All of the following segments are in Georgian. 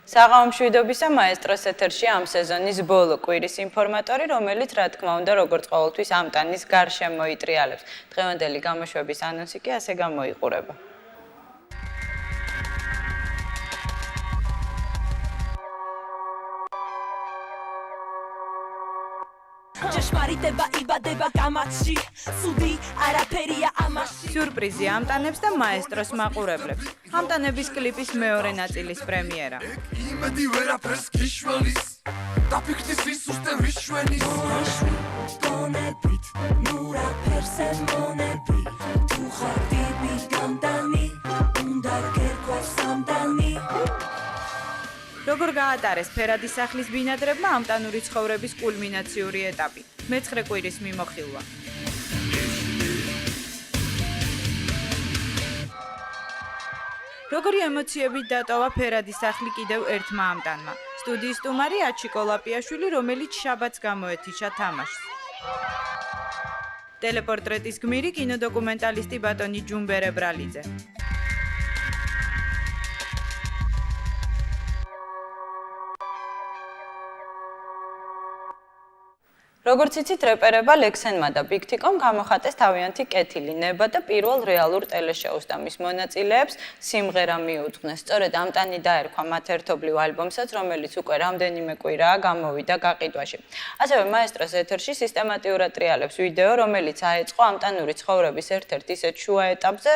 საღამო მშვიდობისა მაესტროს ეთერში ამ სეზონის ბოლო კვირის ინფორმატორი, რომელიც რა თქმა უნდა, როგორც ყოველთვის ამტანის გარშემო იტრიალებს. დღევანდელი გამოშვების ანონსი კი ასე გამოიყურება. ჭეშმარიტება იბადება კამათში, სუდი არაფერია ამაში. სიურპრიზი ამტანებს და მაესტროს მაყურებლებს. ამტანების კლიპის მეორე ნაწილის პრემიერა. იმედი ვერაფერს გიშველის, დაფიქრდი სისუსტე ვიშვენის. დონებით, ნუ რაფერს ემონები, თუ ხარ ტიპი გამდანი, უნდა გერკვას სამდანი. როგორ გაატარეს ფერადის სახლის ბინადრებმა ამტანური ცხოვრების კულმინაციური ეტაპი. მეცხრე კვირის მიმოხილვა. როგორი ემოციებით დატოვა ფერადის სახლი კიდევ ერთმა ამტანმა. სტუდიის სტუმარი აჩიკო ლაპიაშვილი, რომელიც შაბათს გამოეთიშა თამაშს. ტელეპორტრეტის გმირი კინოდოკუმენტალისტი ბატონი ჯუმბერე ბრალიძე. როგორც იცით, რეპერება ლექსენმა და ბიგთიკომ გამოხატეს თავიანთი კეთილი ნება და პირველ რეალურ ტელეშოუს და მის მონაწილეებს სიმღერა მიუძღვნეს. სწორედ ამტანი დაერქვა მათ ერთობლივ ალბომსაც, რომელიც უკვე რამდენიმე კვირაა გამოვიდა გაყიდვაში. ასევე მაესტროს ეთერში სისტემატიურად ტრიალებს ვიდეო, რომელიც აეწყო ამტანური ცხოვრების ერთ-ერთ ისეთ შუა ეტაპზე,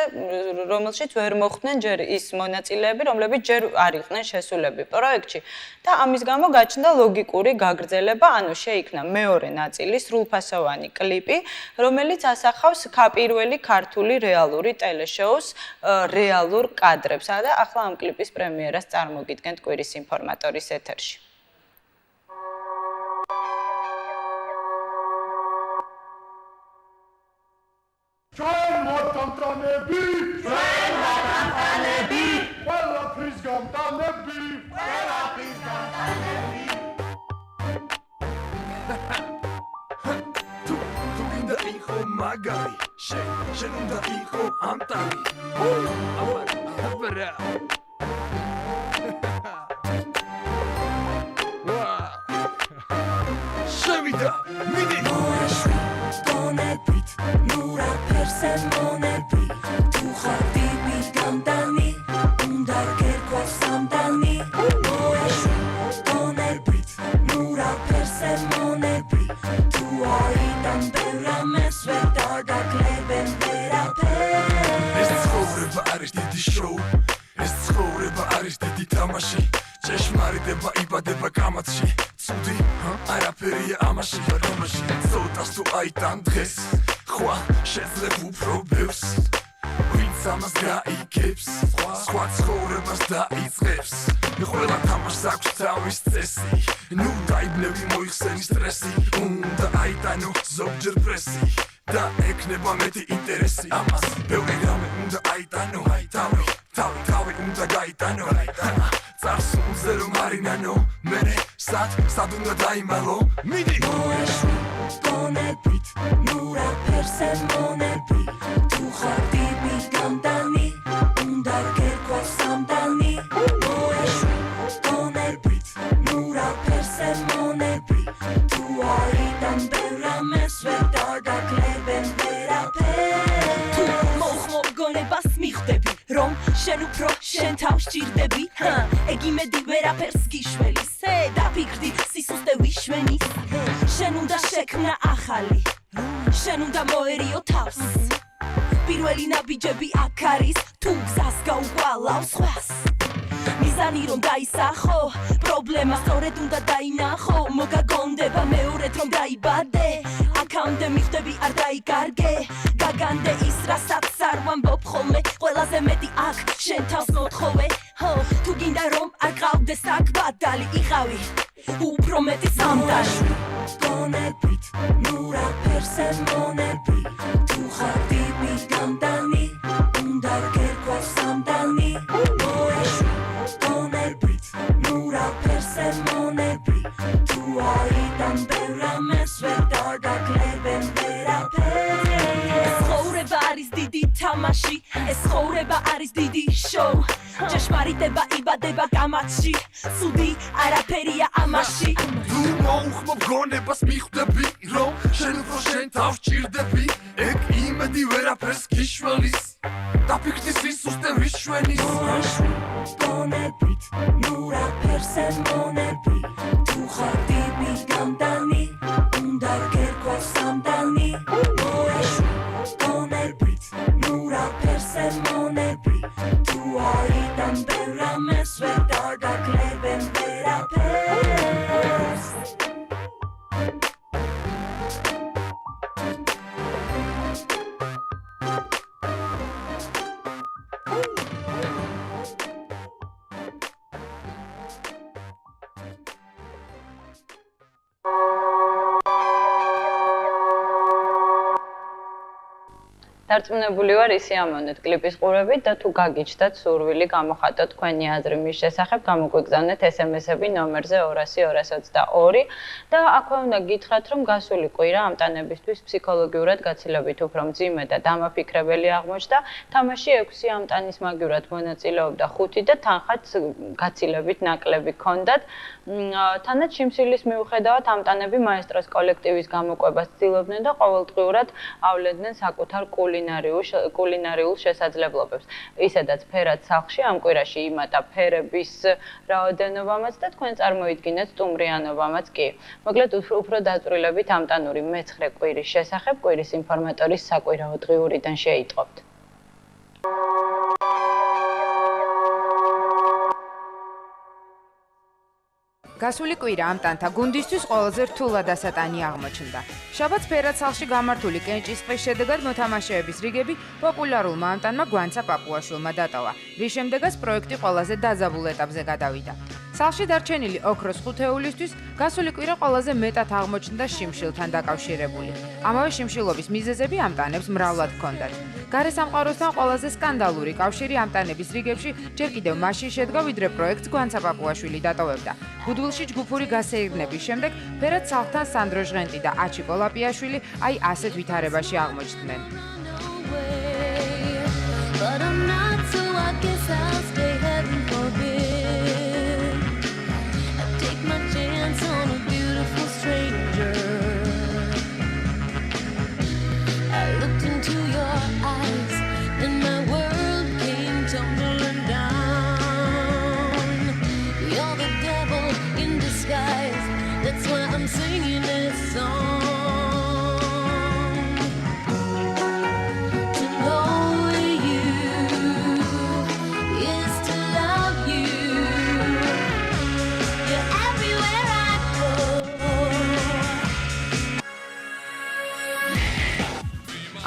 რომელშიც ვერ მოხვდნენ ჯერ ის მონაწილეები, რომლებიც ჯერ არ იყვნენ შესულები პროექტში და ამის გამო გაჩნდა ლოგიკური გაგრძელება, ანუ შეიქმნა მეორე ნაწილი სრულფასოვანი კლიპი, რომელიც ასახავს პირველი ქართული რეალური ტელეშოუს რეალურ კადრებს. და ახლა ამ კლიპის პრემიერას წარმოგიდგენთ კვირის ინფორმატორის ეთერში. ჩვენ მოთამტანები, ყველაფრის გამტანები. მაგარი შენ უნდა იყო ამტანი აბარა შევიდა მიდი დონებით, ნუ რაფერს ემონები, თუ ხარ ტიპი გამდანი, უნდა გერკვას სამდანი. დონებით, ნუ რაფერს ემონები, თუ აიდან ბევრ ამას ვერ დაგაკლებენ ვერაფერს. ეს ცხოვრება არის დიდი შოუ, ეს ცხოვრება არის დიდი თამაში, ჭეშმარიტება იბადება კამათში, ცუდი არაფერია ამაში, ცოტას თუ აიტან დღეს, ხვალ შეძლებ უფრო ბევრს, ვინც ამას გაიგებს, სხვა ცხოვრებას დაიწყებს. ყველა თამაშს აქვს თავის წესი, ნუ დაიბნევი მოიხსენი სტრესი, უნდა აიტანო ზოგჯერ პრესი და ეკნება მეტი ინტერესი. ამას ბევრი რამე უნდა აიტანო, თავი უნდა გაიტანო, წარსულზე რომ არინანო, მერე სად უნდა დაიმალო, მიდი დონებით, ნუ რაფერს ემონები, თუ ხარ ტიპი გამდანი, უნდა გერკვას სამდანი. დონებით, ნუ რაფერს ემონები, თუ აიდან ბევრ ამას ვერ დაგაკლებენ ვერაფერს. თუ მოუხმო გონებას მიხვდები, რომ შენ უფრო შენ თავს ჭირდები, ეგ იმედი ვერაფერს გიშველის, დაფიქრდი სისუსტე ვიშვენის. შენ უნდა შექმნა ახალი, შენ უნდა მოერიო თავს, პირველი ნაბიჯები აქ არის, თუ გზას გაუყვალავ სხვას. მიზანი რომ დაისახო, პრობლემა სწორედ უნდა დაინახო, მოგაგონდება მეორედ რომ დაიბადე, აქამდე მიხვდები არ დაიკარგე, გაგანდე ის რასაც არ ვამბობ ხოლმე, ყველაზე მეტი აქ შენ თავს მოთხოვე, თუ გინდა რომ არ ყავდეს აქ ბადალი იყავი, უფრო მეტი სამდანი. დონებით, ნუ რაფერს ემონები, თუ ხარ ტიპი გამდანი, უნდა გერკვას სამდანი. დონებით, ნუ რაფერს ემონები, თუ აიდან ბევრ ამას ვერ დაგაკლებენ ვერაფერს. ეს ცხოვრება არის დიდი თამაში, ეს ცხოვრება არის დიდი შოუ, ჭეშმარიტება იბადება გამათში სუდი არაფერია ამაში თუ მოუხმობ გონებას მიხვდები რომ შენ უფრო შენ თავს ჭირდები ეგ იმედი ვერაფერს გიშველის დაფიქრდის ის უსტე ვიშვენის გონებით ნუ რაფერს ემონები თუ ხარ ტიპი გამდანი უნდა გერკვევს სამდანი გონებით ნუ რაფერს ემონები თუ არიდან ბევრ რამეს ვერ დაგაკლებენ ვერაფერს დარწმუნებული ვარ ისი ამოვნეთ კლიპის ყურებით და თუ გაგიჩნდათ სურვილი გამოხატოთ თქვენი აზრი მის შესახებ გამოგვიგზავნეთ SMS-ები ნომერზე 200-222 და აქვე უნდა გითხრათ რომ გასული კვირა ამ ტანებისთვის ფსიქოლოგიურად გაცილებით უფრო მძიმე და დამაფიქრებელი აღმოჩნდა თამაში 6 ამ ტანის მაგივრად მონაწილეობდა 5 და თანხაც გაცილებით ნაკლები ჰქონდათ თანაც სიმსივლის მიუხედავად ამ ტანები მაესტროს კოლექტივის გამოკვებას ცდილობდნენ და ყოველდღიურად ავლენდნენ საკუთარ კულინარიულ შესაძლებლობებს. ისედაც ფერად სახლში ამ კვირაში იმატა ფერების რაოდენობამაც და თქვენ წარმოიდგინეთ სტუმრიანობამაც კი. მოკლედ უფრო დაწვრილებით ამ ტანური მე-9 კვირის შესახებ კვირის ინფორმატორის საკვირაო დღიურიდან შეიტყობთ. გასული კვირა ამ ტანთა გუნდისთვის ყველაზე რთულად ასატანი აღმოჩნდა. შაბათს ფერად სახლში გამართული კენჭისყრის შედეგად მოთამაშეების რიგები პოპულარულმა ამ ტანმა გვანცა პაპუაშვილმა დატოვა, რის შემდეგაც პროექტი ყველაზე დაძაბულ ეტაპზე გადავიდა. სახლში დარჩენილი ოქროს ხუთეულისთვის გასული კვირა ყველაზე მეტად აღმოჩნდა შიმშილთან დაკავშირებული. ამავე შიმშილობის მიზეზები ამ ტანებს მრავლად ჰქონდათ. გარესამყაროსთან ყველაზე სკანდალური კავშირი ამ ტანების რიგებში ჯერ კიდევ მაშინ შედგა, ვიდრე პროექტს გვანცა პაპუაშვილი დატოვებდა. გუდულში ჯგუფური გასეირნების შემდეგ ფერად სახლთან სანდრო ჟღენტი და აჩიკო ლაპიაშვილი აი ასეთ ვითარებაში აღმოჩნდნენ.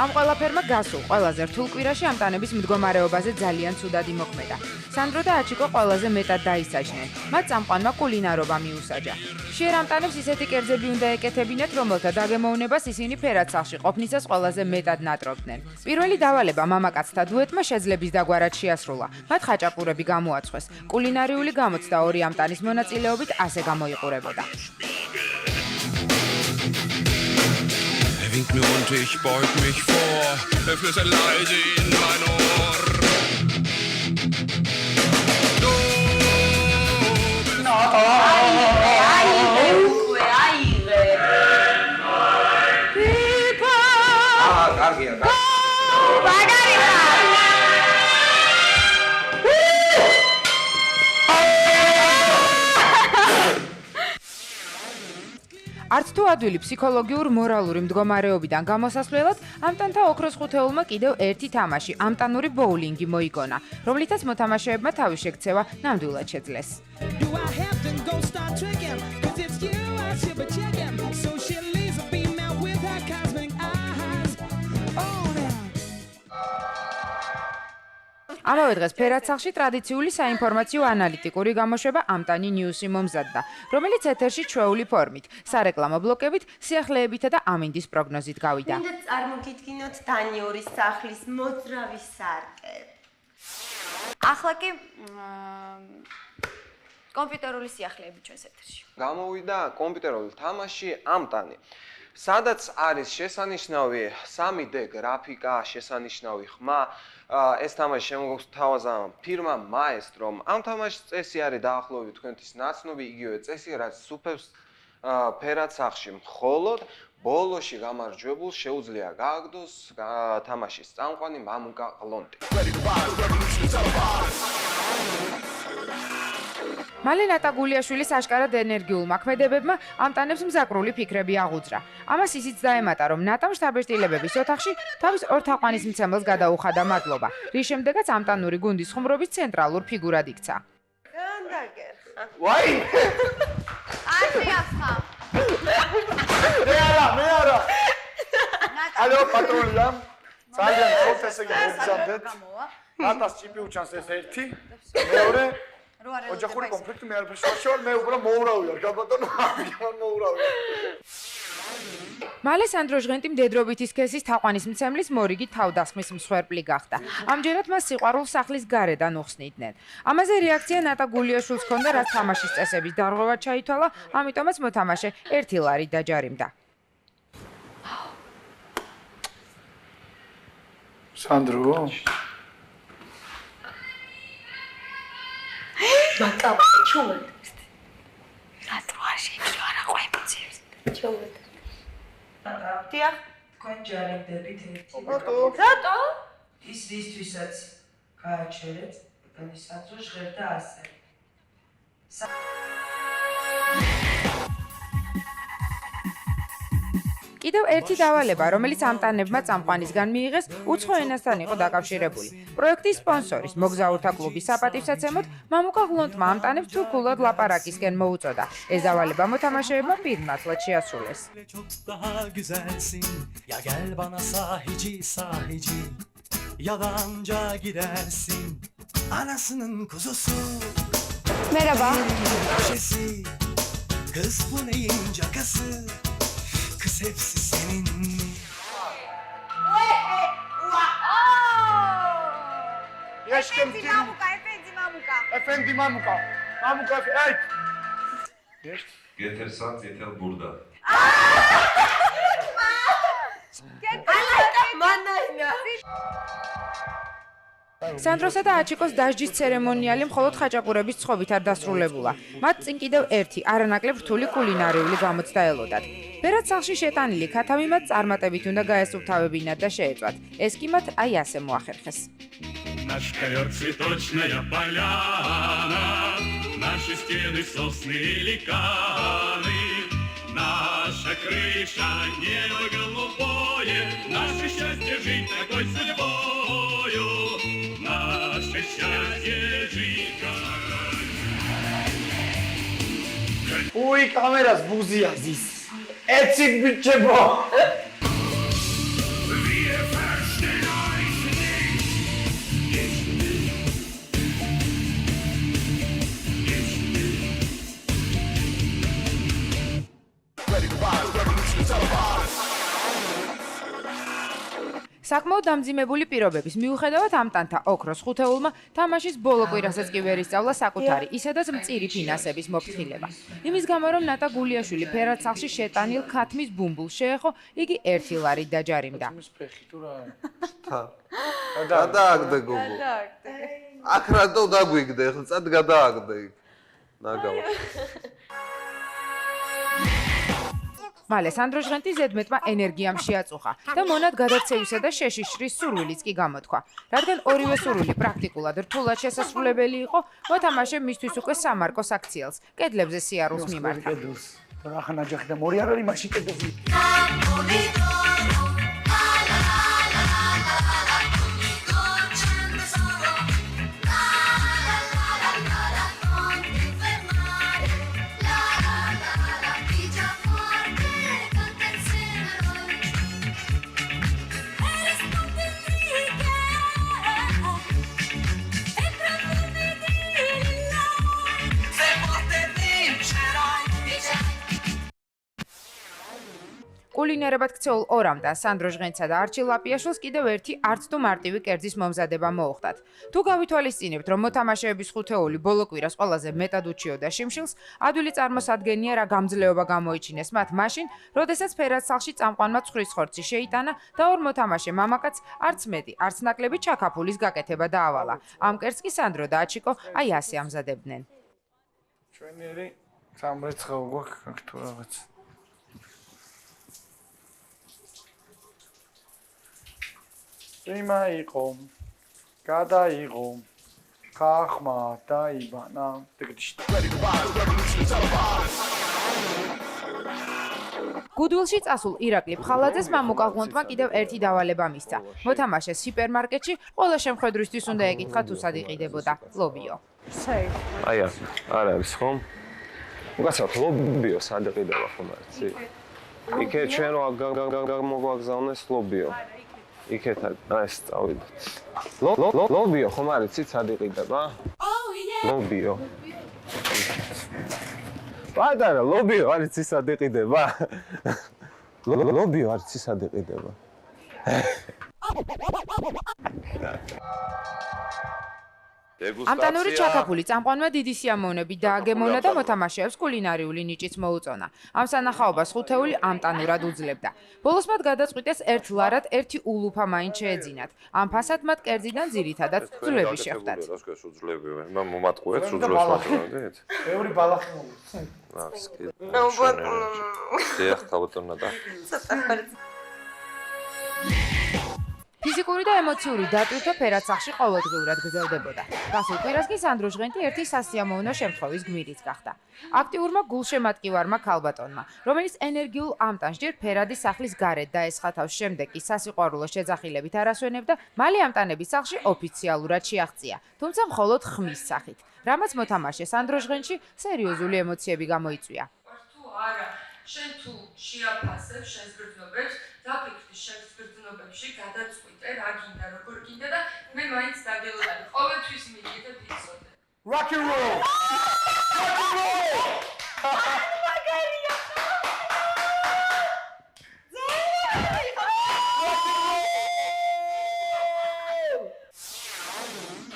ამ ყველაფერმა გასულ ყველაზე რთულ კვირაში ამ ტანების მდგომარეობაზე ძალიან ცუდად იმოქმედა. სანდრო და აჩიკო ყველაზე მეტად დაისაჯნენ. მათ წამყვანმა კულინარობა მიუსაჯა. შიერ ამ ტანებს ისეთი კერძები უნდა ეკეთებინათ, რომელთა დაგემოვნებას ისინი ფერად სახლში ყოფნისას ყველაზე მეტად ნატრობდნენ. პირველი დავალება მამაკაცთა დუეტმა შეძლების დაგვარად შეასრულა. მათ ხაჭაპურები გამოაწყვეს. კულინარიული გამოცდა 2 ამ ტანის მონაწილეობით ასე გამოიყურებოდა. Winkt mir und ich beug mich vor, er flüstert leise in mein Ohr. Du bist არც თუ ადვილი ფსიქოლოგიურ მორალური მდგომარეობიდან გამოსასვლელად ამ ტანთა ოქროს ხუთეულმა კიდევ ერთი თამაში ამტანური ბოულინგი მოიგონა, რომლითაც მოთამაშეებმა თავი შეგცევა ნამდვილად შეძლეს. ამავე დღეს ფერად სახლში ტრადიციული საინფორმაციო ანალიტიკური გამოშვება ამტანი ნიუსი მომზადდა, რომელიც ეთერში ჩვეული ფორმით, სარეკლამო ბლოკებით, სიახლეებითა და ამინდის პროგნოზით გავიდა. მინდა წარმოგიდგინოთ დანიორის სახლის მოძრავი სარკე. ახლა კი კომპიუტერული სიახლეები ჩვენს ეთერში. გამოვიდა კომპიუტერული თამაში ამტანი. სადაც არის შესანიშნავი 3D გრაფიკა, შესანიშნავი ხმა, ეს თამაში შემოგთავაზა ფირმა Maestro. ამ თამაშის წესი არის დაახლოებით თქვენთვის ნაცნობი, იგივე წესი, რაც სუფევს ფერად სახში. მხოლოდ ბოლოში გამარჯვებულს შეუძლია გააგდოს თამაშის წამყვანი მამუკა ყლონტი. მალე ნატა გულიაშვილის აშკარად ენერგიულმა ქმედებებმა ამ ტანებს მზაკრული ფიქრები აღუძრა. ამას ისიც დაემატა, რომ ნატამ შთაბეჭდილებების ოთახში თავის ორ თაყვანისმცემელს გადაუხადა მადლობა, რის შემდეგაც ამტანური გუნდის ხუმრობის ცენტრალურ ფიგურად იქცა. ვაი აშიახა. მე არა ალო პატრულია ძალიან ხოთ ესე გიგზავდეთ ნატას ჭიპი უჩანს ეს ერთი მეორე ოჯახური კონფლიქტი მე არ შეშორ მე უბრალოდ მოურავია გაბატონო მოურავია მალე სანდრო ჟღენტი მდედრობითი სქესის თაყვანისმცემლის მორიგი თავდასხმის მსხვერპლი გახდა. ამჯერად მას სიყვარულს სახლის გარედან უხსნიდნენ. ამაზე რეაქცია ნატა გულიაშვილს ჰქონდა, რაც თამაშის წესების დარღვევა ჩაითვალა, ამიტომაც მოთამაშე 1 ლარი დაჯარიმდა. სანდრო მაკამა ჩუმად. რატო არ შეიძლება არა ყვებიცებს. ჩუმად. დიახ. თქვენ ჯარიმდებით ერთი. რატო? ის ვისთვისაც გააჩერეთ, თქვენისაც რო ჟღერდა ასე. კიდევ ერთი დავალება, რომელიც ამტანებმა წამყვანისგან მიიღეს, უცხო ენასთან იყო დაკავშირებული. პროექტის სპონსორის მოგზაურთა კლუბის საპატივსაცემოდ მამუკა ყლონტმა ამტანებს თურქულად ლაპარაკისკენ მოუწოდა. ეს დავალება მოთამაშეებმა პირნათლად შეასრულეს. Merhaba. Kız bu neyin cakası? Kız hepsi senin mi? Efendi mamuka. Mamuka ey. Getirsen yeter burada. სანდროსა და აჩიკოს დასჯის ცერემონიალი მხოლოდ ხაჭაპურების ცხობით არ დასრულებულა. მათ წინ კიდევ ერთი არანაკლებ რთული კულინარიული გამოცდა ელოდათ. ბერად სახლში შეტანილი ქათამი მათ წარმატებით უნდა გაესუფთავებინათ და შეეწვათ. ეს კი მათ აი ასე მოახერხეს. Наш ковер цветочная поляна, наши стены сосны и ликаны, наша крыша небо голубое, наше счастье жить такой судьбою, наше счастье жить такой. Ui, kameras buziazis. Etsik bütçebo. Wir verstehen euch nicht. საკმაოდ დამძიმებული პირობების მიუხედავად ამტანთა ოქროს ხუთეულმა თამაშის ბოლო კვირასაც კი ვერ ისწავლა საკუთარი, ისედაც მწირი ფინანსების მოფრთხილება. იმის გამო რომ ნატა გულიაშვილი ფერად სახლში შეტანილ ქათმის ბუმბულს შეეხო, იგი 1 ლარი დაჯარიმდა. გადააგდე გოგო. აქ რატო დაგვიგდე, ხო წად გადააგდე იქ. ნაგავა. მალე სანდრო ჟღენტი ზედმეტმა ენერგიამ შეაწუხა და მონად გადაცევისა და შეშიშრის სურვილიც კი გამოთქვა. რადგან ორივე სურვილი პრაქტიკულად რთულად შესასრულებელი იყო, მოთამაშე მისთვის უკვე სამარკოს აქციელს, კედლებზე სიარულს მიმართა. რა ნაჯახი და მორი არ არის მაშინ კედლზე. კულინარებად ქცეულ ორ ამტანს სანდრო ჟღენცსა და არჩილ ლაპიაშვილს კიდევ ერთი არც თუ მარტივი კერძის მომზადება მოუხდათ. თუ გავითვალისწინებთ, რომ მოთამაშეების ხუთეული ბოლო კვირას ყველაზე მეტად უჩიოდა შიმშილს, ადვილი წარმოსადგენია რა გამძლეობა გამოიჩინეს მათ მაშინ, როდესაც ფერადსალში წამყვანმა ცხვრის ხორცი შეიტანა და ორ მოთამაშე მამაკაც არც მეტი, არც ნაკლები ჩაქაფულის გაკეთება დაავალა. ამ კერძს კი სანდრო და აჩიკო აი ასე ამზადებდნენ. ჩვენიერი სამრეცხაო გვაქვს თუ რაღაც. რიმა იყო, გადაიღო, ხახმა დაიბანა, გუდულში წასულ ირაკლი ფხალაძეს მამუკაღლონტმა კიდევ ერთი დავალება მისცა. მოთამაშეს ჰიპერმარკეტში ყველა შემხედრისთვის უნდა ეკითხა თუ სად იყიდებოდა. ლობიო. აი არა არის ხომ? უკაცრავ ლობიო სად იყიდება ხომ არცი? იქეთ ჩვენ რა გამოგვაგზავნეს ლობიო. იქეთ ეს წავიდეთ. ლობიო ხომ არის ცით სად იყიდება? ლობიო. პატარა ლობიო არის ცით სად იყიდება? ლობიო არის ცით სად იყიდება? ამტანური ჩაქაფული წამყვანმა დიდი სიამოვნებით დააგემოვნა და მოთამაშეებს კულინარიული ნიჭიც მოუწონა. ამ სანახაობას ხუთეული ამტანურად უძლებდა. ბოლოს მათ გადაწყვიტეს ერთ ლარად ერთი ულუფა მაინც შეეძინათ. ამ ფასად მათ კერძიდან ძირითადად ძვლები შეხვდათ. რასკეს უძლები ვარ? მე მომატყუეთ უძლებს მატრონდეთ? ბევრი ბალახი მოვიცი. დიახ, თავბატონო და ფიზიკური და ემოციური დატვირთვა ფერადსახში ყოველდღიურად გრძელდებოდა. გასულ კვირას კი სანდრო ჟღენტი ერთი სასიამოვნო შემთხვევის გმირიც გახდა. აქტიურმა გულშემატკივარმა ქალბატონმა, რომელიც ენერგიულ ამტანს ჯერ ფერადის სახლის გარეთ დაესხა თავს, შემდეგ კი სასიყვარულო შეძახილებით არ ასვენებდა, მალე ამტანების სახლში ოფიციალურად შეაღწია, თუმცა მხოლოდ ხმის სახით. რამაც მოთამაშე სანდრო ჟღენტში სერიოზული ემოციები გამოიწვია. თუ არა, შენ თუ შეაფასებ შენს გრძნობებს, დაფიქრდი შენს გრძნობებში, გადაწყვიტე რა გინდა, როგორ გინდა და მე მაინც დაგელოდები. ყოველთვის მიგიდე და ვიცოდე. Rock and roll! Rock and roll!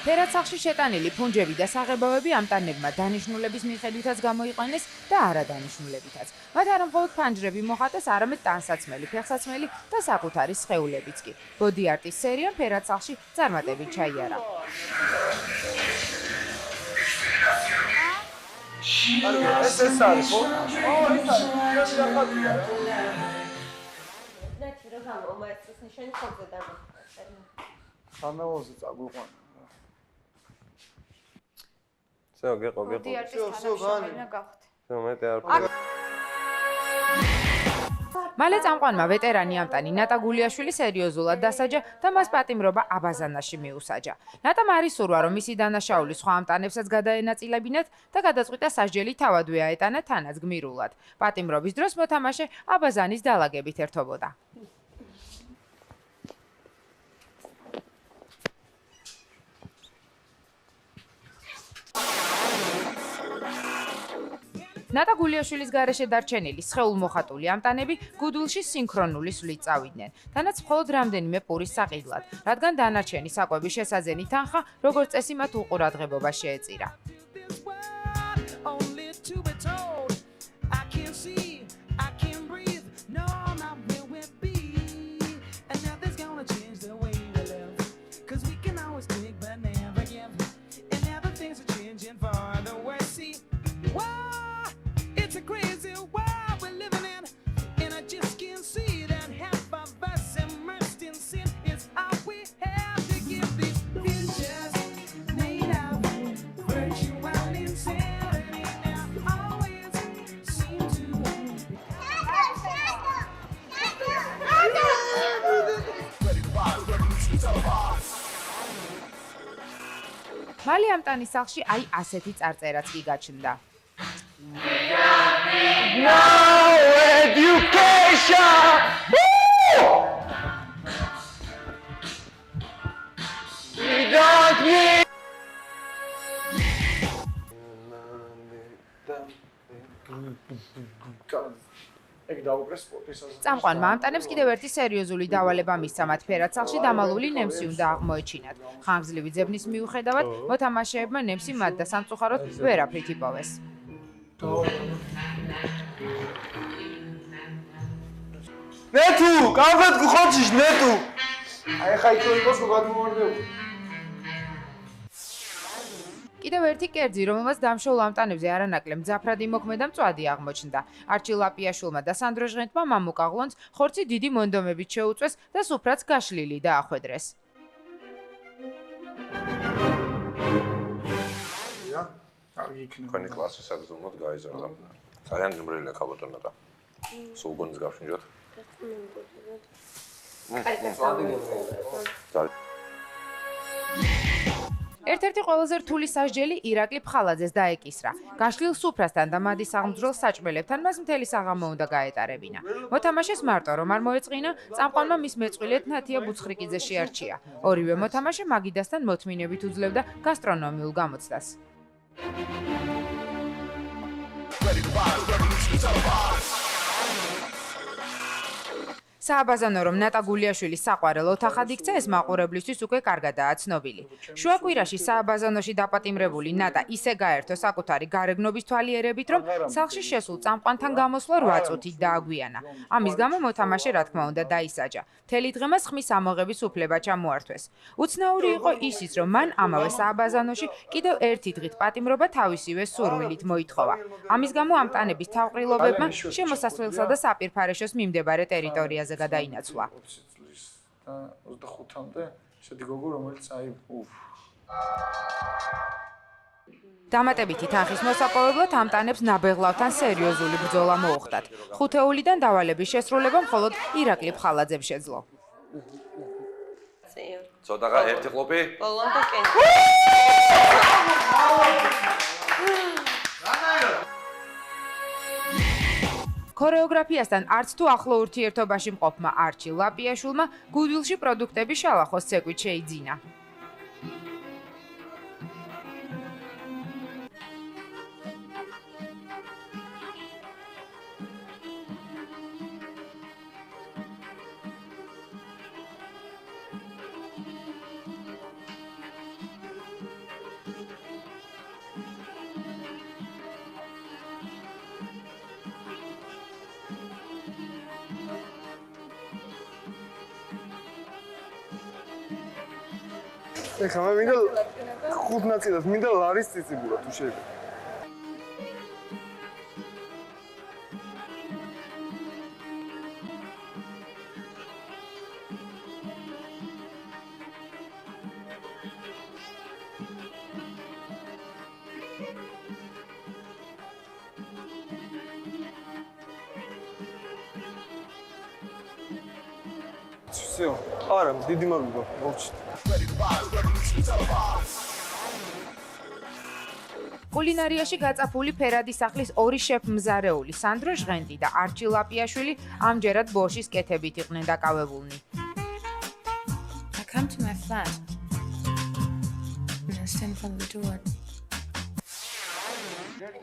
ფერადსახში შეტანილი ფუნჯები და საღებავები ამტანებმა დანიშნულების მიხედვითაც გამოიყენეს და არადანიშნულებითაც. მათ არა მხოლოდ ფანჯრები მოხატეს, არამედ ტანსაცმელი, ფეხსაცმელი და საკუთარი სხეულებიც კი. ბოდი არტის სერიამ ფერადსახში წარმატებით ჩაიარა. ეს არის ხო? ეს არის. ნაჩი რა გამომაეცეს ნიშანი ხოზე დამახსენ. სამეულზე წაგვიყვანა. всё, გეყო. მალე წამყვანმა ვეტერანი ამტანი ნატა გულიაშვილი სერიოზულად დასაჯა და მას პატიმრობა აბაზანაში მიუსაჯა. ნატამ არ ისურვა, რომ მისი დანაშაული სხვა ამტანებსაც გადაენაწილებინათ და გადაწყვიტა სასჯელი თავადვე აეტანა თანაც გმირულად. პატიმრობის დროს მოთამაშე აბაზანის დალაგებით ერთობოდა. ნატა გულიაშვილის გარეშე დარჩენილი სხეულმოხატული ამტანები გუდულში სინქრონული სვლით წავიდნენ. თანაც მხოლოდ რამდენიმე პურის საყიდლად, რადგან დანარჩენი საკვების შესაძენი თანხა, როგორც წესი, მათ უყურადღებობა შეეწირა. მალე ამტანის სახლში აი ასეთი წარწერაც კი გაჩნდა. No education! We don't need ეგ დაუკრეს სპორტისას. წამყვანმა ამტანებს კიდევ ერთი სერიოზული დავალება მისცა მათ ფერადსახში დამალული ნემსი უნდა აღმოეჩინათ. ხანგრძლივი ძებნის მიუხედავად მოთამაშეებმა ნემსი მათ და სამწუხაროდ ვერაფრით იპოვეს. ნეტუ, კამფეთ გხოჩიშ ნეტუ. აი ხა იქ იყოს გადმოვარდებული. კიდევ ერთი კერძი, რომელმაც დამშოულ ამტანებზე არანაკლებ მძაფრად იმოქმედა, მწვადი აღმოჩნდა. არჩი ლაპიაშვილმა და სანდრო ჟღენტმა მამუკა ღლონს ხორცი დიდი მონდომებით შეუწვეს და სუფრაც გაშლილი დაახვედრეს. კარგი იქნება. თქვენი კლასი საგზნობოდ გაიზარდა. ძალიან ძმრილია ქალბატონო და სულ გონის გავშინჯოთ. ერთ-ერთი ყველაზე რთული სასჯელი ირაკლი ფხალაძეს დაეკისრა. გაშლილ სუფრასთან და მადის აღმძვრელ საჭმელებთან მას მთელი საღამო უნდა გაეტარებინა. მოთამაშეს მარტო რომ არ მოეწყინა, წამყვანმა მის მეწყვილედ ნათია ბუცხრიკიძე შეარჩია. ორივე მოთამაშე მაგიდასთან მოთმინებით უძლევდა გასტრონომიულ გამოცდას. სააბაზანო რომ ნატა გულიაშვილის საყვარელ ოთახად იქცა, ეს მაყურებლისთვის უკვე კარგადაა ცნობილი. შუა კვირაში სააბაზანოში დაპატიმრებული ნატა ისე გაერთო საკუთარი გარეგნობის თვალიერებით, რომ სახლში შესულ წამყვანთან გამოსვლა 8 წუთით დააგვიანა. ამის გამო მოთამაშე რა თქმა უნდა დაისაჯა. მთელი დღე მას ხმის ამოღების უფლება ჩამოართვეს. უცნაური იყო ისიც, რომ მან ამავე სააბაზანოში კიდევ ერთი დღით პატიმრობა თავისივე სურვილით მოითხოვა. ამის გამო ამტანების თავყრილობებმა შემოსასვლელსა და საპირფარეშოს მიმდებარე ტერიტორიაზე გადაინაცვლა. 20 წლის და 25-მდე შედი გოგო რომელიც აი დამატებითი თანხის მოსაპოვებლად ამტანებს ნაბეღლავთან სერიოზული ბრძოლა მოუხდათ. ხუთეულიდან დავალების შესრულება მხოლოდ ირაკლი ფხალაძემ შეძლო. ცოტაღა ერთი ყლოპი. ბოლომდე კენ. ქორეოგრაფიასთან არც თუ ახლო ურთიერთობაში მყოფმა არჩი ლაპიაშვილმა გუდვილში პროდუქტების შალახოს ცეკვით შეიძინა. ეხლა მე მინდა ხუთ ნაწილად მინდა ლარის წიწიბურა თუ შეიძლება. всё, არა, დიდი მადლობა, მოვჭით. კულინარიაში გაწაფული ფერადის სახლის ორი შეფ-მზარეული სანდრო ჟღენტი და არჩი ლაპიაშვილი ამჯერად ბოშის კეთებით იყვნენ დაკავებულნი. I come to my flat. And I stand in front of the door.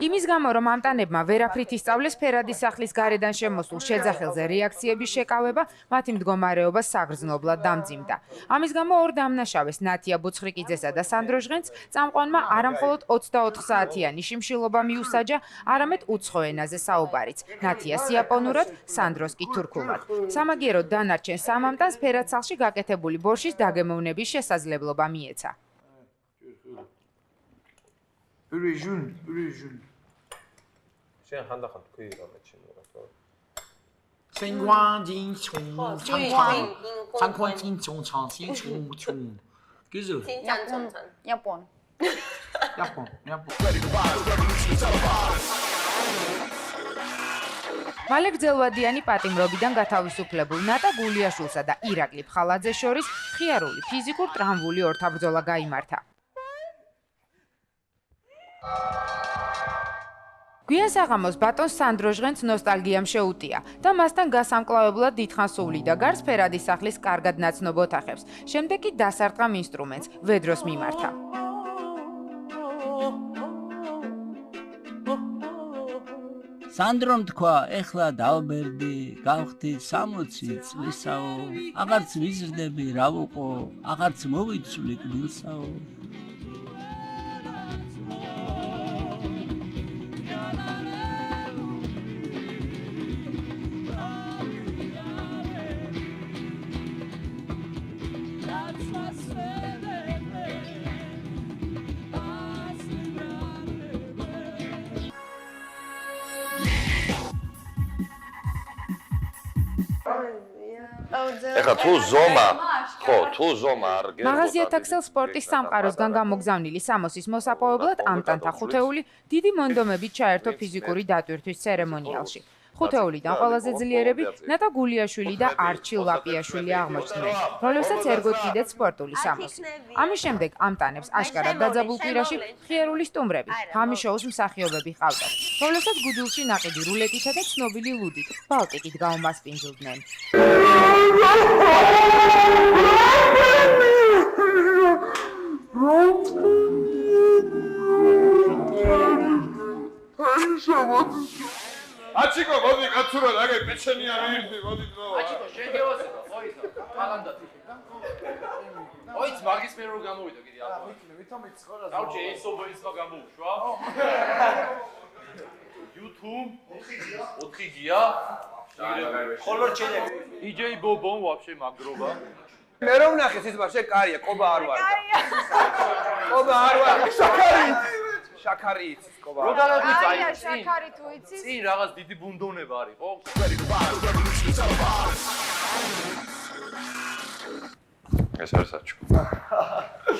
იმის გამო რომ ამტანებმა ვერაფრით ისწავლეს ფერადის სახლის გარედან შემოსულ შეძახელზე რეაქციების შეკავება, მათი მდგომარეობა საგრძნობლად დამძიმდა. ამის გამო ორ დამნაშავეს ნათია ბუცხრიკიძესა და სანდრო ჟღენტს წამყვანმა არამხოლოდ 24 საათიანი შიმშილობა მიუსაჯა, არამედ უცხო ენაზე საუბარიც. ნათიას იაპონურად, სანდროს კი თურქულად. სამაგიეროდ დანარჩენ სამ ამტანს ფერადსახში გაკეთებული ბორშის დაგემოვნების შესაძლებლობა მიეცა. შენ ხანდახან თქვი რამე ჩინურა ხო? მალე გრძელვადიანი პატიმრობიდან გათავისუფლებულ ნატა გულიაშვილსა და ირაკლი ფხალაძეს შორის ხიარული ფიზიკურ ტრამვული ორთაბრძოლა გაიმართა. გვიან საღამოს ბატონს სანდრო ჟღენტს ნოსტალგიამ შეუტია და მასთან გასამკლავებლად დიდხანს უვლიდა გარს ფერადის სახლის კარგად ნაცნობ ოთახებს. შემდეგ კი დასარტყამ ინსტრუმენტს, ვედროს მიმართა. სანდრომ თქვა, ეხლა დავბერდი, გავხდი 60 წლისაო, აღარც ვიზრდები რა ვუყო, აღარც მოვიცვლი კბილსაო. ეხლა თუ ზომა, ხო, თუ ზომა არ გერგოთ. მაღაზია ტაქსელ სპორტის სამყაროსგან გამოგზავნილი სამოსის მოსაპოვებლად ამტანთა ხუთეული დიდი მონდომებით ჩაერთო ფიზიკური დატვირთვის ცერემონიალში. ხუთეულიდან ყველაზე ძლიერები ნატა გულიაშვილი და არჩილ ლაპიაშვილი აღმოჩნდნენ, რომლებსაც ერგოთ კიდეც სპორტული სამოსი. ამის შემდეგ ამტანებს აშკარად დაძაბულ კვირაში ხიერული სტუმრები, ღამის შოუს მსახიობები ჰყავდათ, რომლებსაც გუდულში ნაყიდი რულეტითა და ცნობილი ლუდით, ბალტიკით გაუმასპინძლდნენ. აჩიკო, მოდი კაცურა, რაგე პეჩენია მიირთი, მოდი დრო. აჩიკო, შენ გევასება, ხოისა, თალანდად. ოიც მაგის მე რო გამოვიდა კიდე ახლა. ვითომ იცხოვრა. დავჭი ისობა გამოუშვა. YouTube 4 გია. ხოლო ჩენები. DJ Bobon вообще მაგრობა. მე რომ ნახე სიტყვა შე კარია, ყობა არ ვარ. ყობა არ ვარ, შაქარი. შაქარი იცის ყობა. როდანაც იცი? შაქარი თუ იცის? წინ რაღაც დიდი ბუნდოვნება არის, ხო? ეს არის საჩუქო.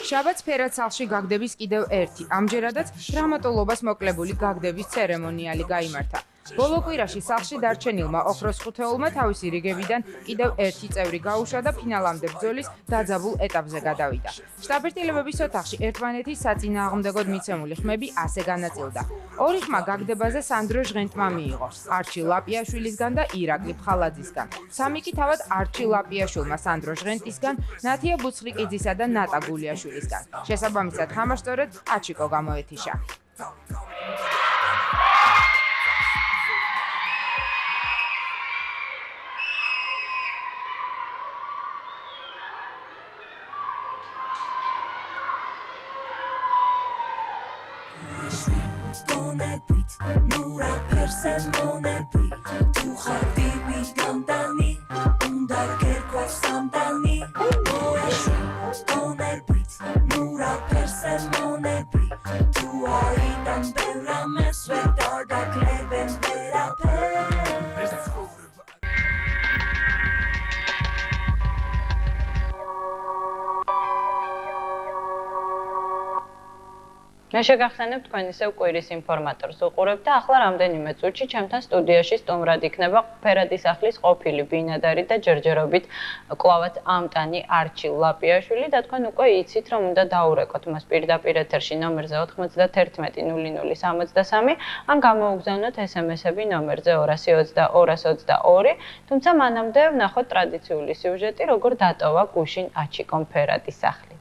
შაბათს ფერაცალში გაგდების კიდევ ერთი, ამჯერადაც დრამატულობას მოკლებული გაგდების ცერემონიალი გაიმართა. ბოლო კვირაში სახლში დარჩენილმა ოქროს ხუთეულმა თავისი რიგებიდან კიდევ ერთი წევრი გაუშვა და ფინალამდე ბრძოლის დაძაბულ ეტაპზე გადავიდა. შტაბ-ერთიანობების ოთახში ერთმანეთის საწინააღმდეგოდ მიცემული ხმები ასე განაწილდა. ორი ხმა გაგდებაზე სანდრო ჟღენტმა მიიღო, არჩი ლაპიაშვილისგან და ირაკლი ფხალაძისგან. სამი კი თავად არჩი ლაპიაშვილმა სანდრო ჟღენტისგან, ნათია ბუცხრიკიძისა და ნატა გულიაშვილისგან. შესაბამისად, თამაშწორედ აჩიკო გამოეთიშა. ნურა პერსემონები თუ ხარ დიმიგამდანი უნდა გერკვას სამდანი მოეშვი ტონებით ნურა პერსემონები თუ არიდან ბევრამეს ვერ დაგაკლებენ ვერაფერს მე შეგახსენებ თქვენ ისევ კვირის ინფორმატორს უყურებთ და ახლა რამდენიმე წუთში ჩემთან სტუდიაში სტუმრად იქნება ფერადის სახლის ყოფილი ბინადარი და ჯერჯერობით კლავაც ამტანი არჩი ლაპიაშვილი და თქვენ უკვე იცით რომ უნდა დაურეკოთ მას პირდაპირ ეთერში ნომერზე 91 ან გამოუგზავნოთ SMS-ები ნომერზე 220 222, თუმცა მანამდე ვნახოთ ტრადიციული სიუჟეტი როგორ დატოვა გუშინ აჩიკომ ფერადის სახლი.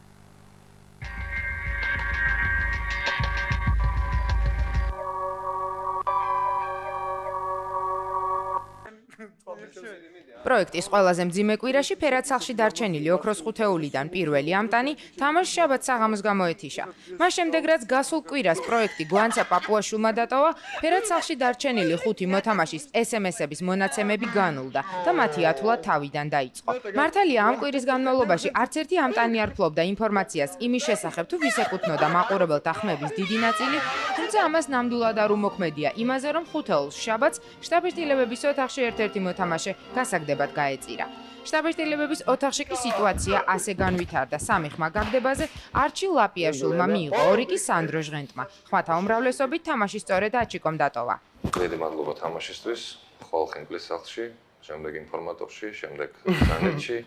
პროექტის ყველაზე მძიმე კვირაში ფერაცალში დარჩენილი ოქროს ხუთეულიდან პირველი ამტანი თამაშს შაბათ საღამოს გამოეთიშა. მას შემდეგ რაც გასულ კვირას პროექტი გვანცა პაპუაშვილმა დატოვა, ფერაცალში დარჩენილი ხუთი მოთამაშის SMS-ების მონაცემები განულდა და მათი ათვლა თავიდან დაიწყო. მართალია ამ კვირის განმავლობაში არც ერთი ამტანი არ ფლობდა ინფორმაციას იმის შესახებ თუ ვის ეკუთვნოდა მაყურებელთა ხმების დიდი ნაწილი, თუმცა ამას ნამდვილად არ უმოქმედია იმაზე რომ ხუთეულს შაბათს შტაბ-ერთიანობების ოთახში ერთ-ერთი მოთამაშე გასაგდებად გაეწირა. შტაბ-ერთიანობების ოთახში კი სიტუაცია ასე განვითარდა. სამი ხმა გაგდებაზე არჩი ლაპიაშვილმა მიიღო, ორი კი სანდრო ჟღენტმა. ხმათა უმრავლესობით თამაში სწორედ აჩიკომ დატოვა. დიდი მადლობა თამაშისთვის, ხოლხინკლის სახლში, შემდეგ ინფორმატორში, შემდეგ სანეთში,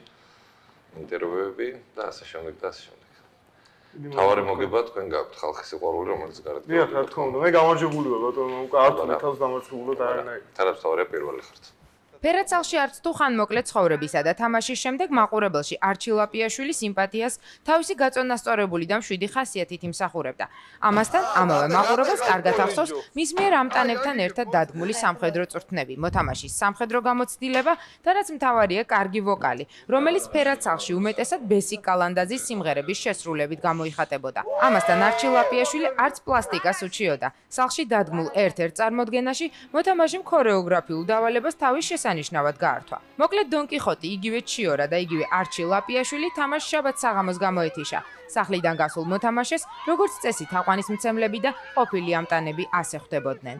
ინტერვიუები და ასე შემდეგ და ასე შემდეგ. თავარი მოგება თქვენ გაქვთ ხალხის სიყვარული, რომელიც გარეთ დიახ, რა თქმა უნდა. მე გამარჯვებული ვარ, ბატონო, უკვე არ თვითონაც დამარცხებულად არანაირი. თანაც თავარია პირველი ხართ. ფერაცალში არც თუ ხანმოკლე ცხოვრებისა და თამაშის შემდეგ მაყურებელში არჩილ ლაპიაშვილი სიმპათიას თავისი გაწონასწორებული და მშვიდი ხასიათით იმსახურებდა. ამასთან ამავე მაყურებელს კარგად ახსოვს მის მიერ ამტანებთან ერთად დადგმული სამხედრო წვრთნები, მოთამაშის სამხედრო გამოცდილება და რაც მთავარია კარგი ვოკალი, რომელიც ფერაცალში უმეტესად ბესიკ კალანდაძის სიმღერების შესრულებით გამოიხატებოდა. ამასთან არჩილ ლაპიაშვილი არც პლასტიკას უჩიოდა. სახლში დადგმულ ერთ-ერთ წარმოდგენაში მოთამაშემ ქორეოგრაფიულ დავალებას თავის შესანიშნავად გაართვა. მოკლედ დონ კიხოტი იგივე ჩიორა და იგივე არჩილ ლაპიაშვილი თამაშ შაბათ საღამოს გამოეთიშა. სახლიდან გასულ მოთამაშეს, როგორც წესი, თაყვანისმცემლები და ყოფილი ამტანები ასე ხვდებოდნენ.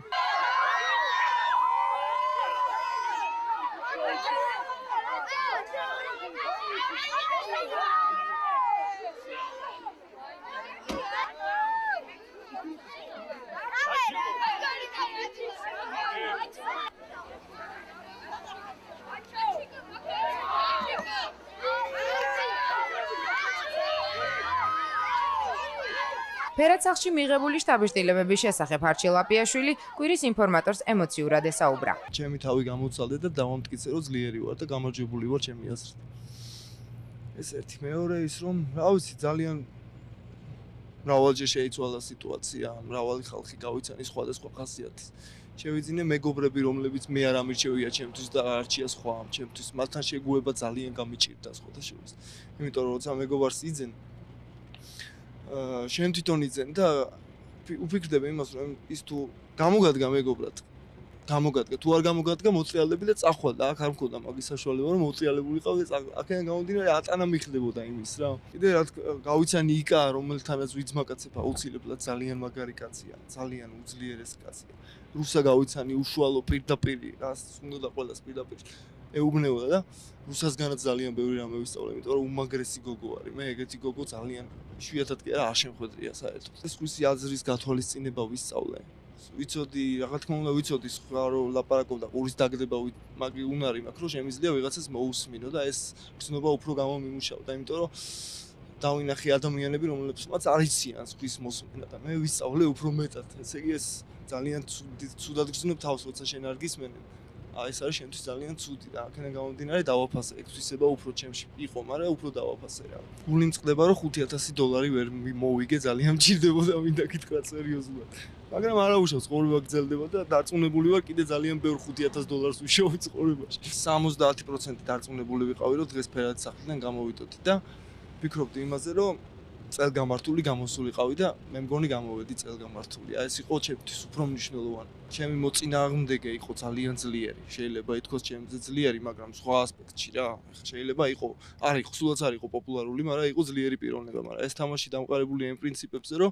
ფერაცალში მიღებული შტაბ-შტილებების შესახებ არჩილ ლაპიაშვილი კვირის ინფორმატორს ემოციურად ესაუბრა. ჩემი თავი გამოცალდე და დავამტკიცე, რომ ძლიერი ვარ და გამარჯვებული ვარ ჩემი აზრით. ეს ერთი, მეორე ის, რომ რა ვიცი, ძალიან მრავალჯერ შეიცვალა სიტუაცია, მრავალი ხალხი გავიცანი სხვადასხვა ხასიათის. შევიძინე მეგობრები, რომლებიც მე არ ამირჩევია ჩემთვის და არჩია სხვა ჩემთვის, მათთან შეგუება ძალიან გამიჭირდა სხვათა შორის. იმიტომ რომ როცა მეგობარს იძენ შენ თვითონ იძენ და უფიქრდები იმას, რომ ის თუ გამოგადგა მეგობრად, გამოგადგა, თუ არ გამოგადგა მოწრიალები და წახვალ და აქ არ მქონდა მაგის საშუალება, რომ მოწრიალებულიყავ და აქედან გამომდინარე ატანა მიხდებოდა იმის რა. კიდე რა გავიცანი იკა, რომელთანაც ვიძმაკაცებ აუცილებლად ძალიან მაგარი კაცია, ძალიან უძლიერესი კაცია. რუსა გავიცანი უშუალო პირდაპირ, რას უნდა ყველას პირდაპირ ეუბნეოდა და რუსასგანაც ძალიან ბევრი რამე ვისწავლე, იმიტომ რომ უმაგრესი გოგო არის. მე ეგეთი გოგო ძალიან იშვიათად კი არა არ შემხვედრია საერთოდ. ეს ხვისი აზრის გათვალისწინება ვისწავლე. ვიცოდი, რა თქმა უნდა ვიცოდი სხვა რომ ლაპარაკობდა ყურის დაგდება, მაგი უნარი მაქვს, რომ შემიძლია ვიღაცას მოусმინო და ეს გრძნობა უფრო გამომიმუშავდა, იმიტომ რომ დავინახე ადამიანები, რომლებსაც არ იციან ხვის მოსმენა და მე ვისწავლე უფრო მეტად. ესე იგი ეს ძალიან ცუდად გრძნობ თავს, როცა შენ არ გისმენენ. ეს არის შემთთვის ძალიან ცუდი და აქედან გამომდინარე დავაფასე. ეგ თვისება უფრო ჩემში იყო, მაგრამ უფრო დავაფასე რა. გული მწყდება რომ $5,000 ვერ მოვიგე, ძალიან მჭირდებოდა მინდა გითხრა სერიოზულად. მაგრამ არა უშავს, ცხოვრება გრძელდება და დარწმუნებული ვარ კიდე ძალიან ბევრ $5,000 ვიშოვი ცხოვრებაში. 70% დარწმუნებული ვიყავი რომ დღეს ფერად სახლიდან გამოვიდოდი და ვფიქრობდი იმაზე რომ წელგამართული გამოსულიყავი და მე მგონი გამოვედი წელგამართული. ეს იყო ჩემთვის უფრო მნიშვნელოვანი. ჩემი მოწინააღმდეგე იყო ძალიან ძლიერი. შეიძლება ითქვას ჩემზე ძლიერი, მაგრამ სხვა ასპექტში რა. შეიძლება იყო, არ იყო, სულაც არ იყო პოპულარული, მაგრამ იყო ძლიერი პიროვნება, მაგრამ ეს თამაში დამყარებულია იმ პრინციპებზე, რომ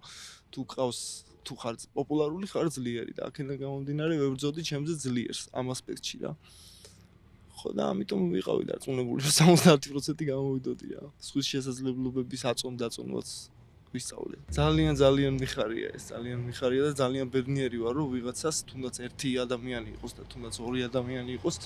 თუ ყავს თუ ხარ პოპულარული, ხარ ძლიერი და აქედან გამომდინარე ვებრძოდი ჩემზე ძლიერს ამ ასპექტში რა. ხო და ამიტომ ვიყავი დარწმუნებული, რომ 70% გამოვიდოდი რა. სხვის შესაძლებლობების აწონ-დაწონვაც ვისწავლე. ძალიან მიხარია ეს, ძალიან მიხარია და ძალიან ბედნიერი ვარ, რომ ვიღაცას თუნდაც ერთი ადამიანი იყოს და თუნდაც ორი ადამიანი იყოს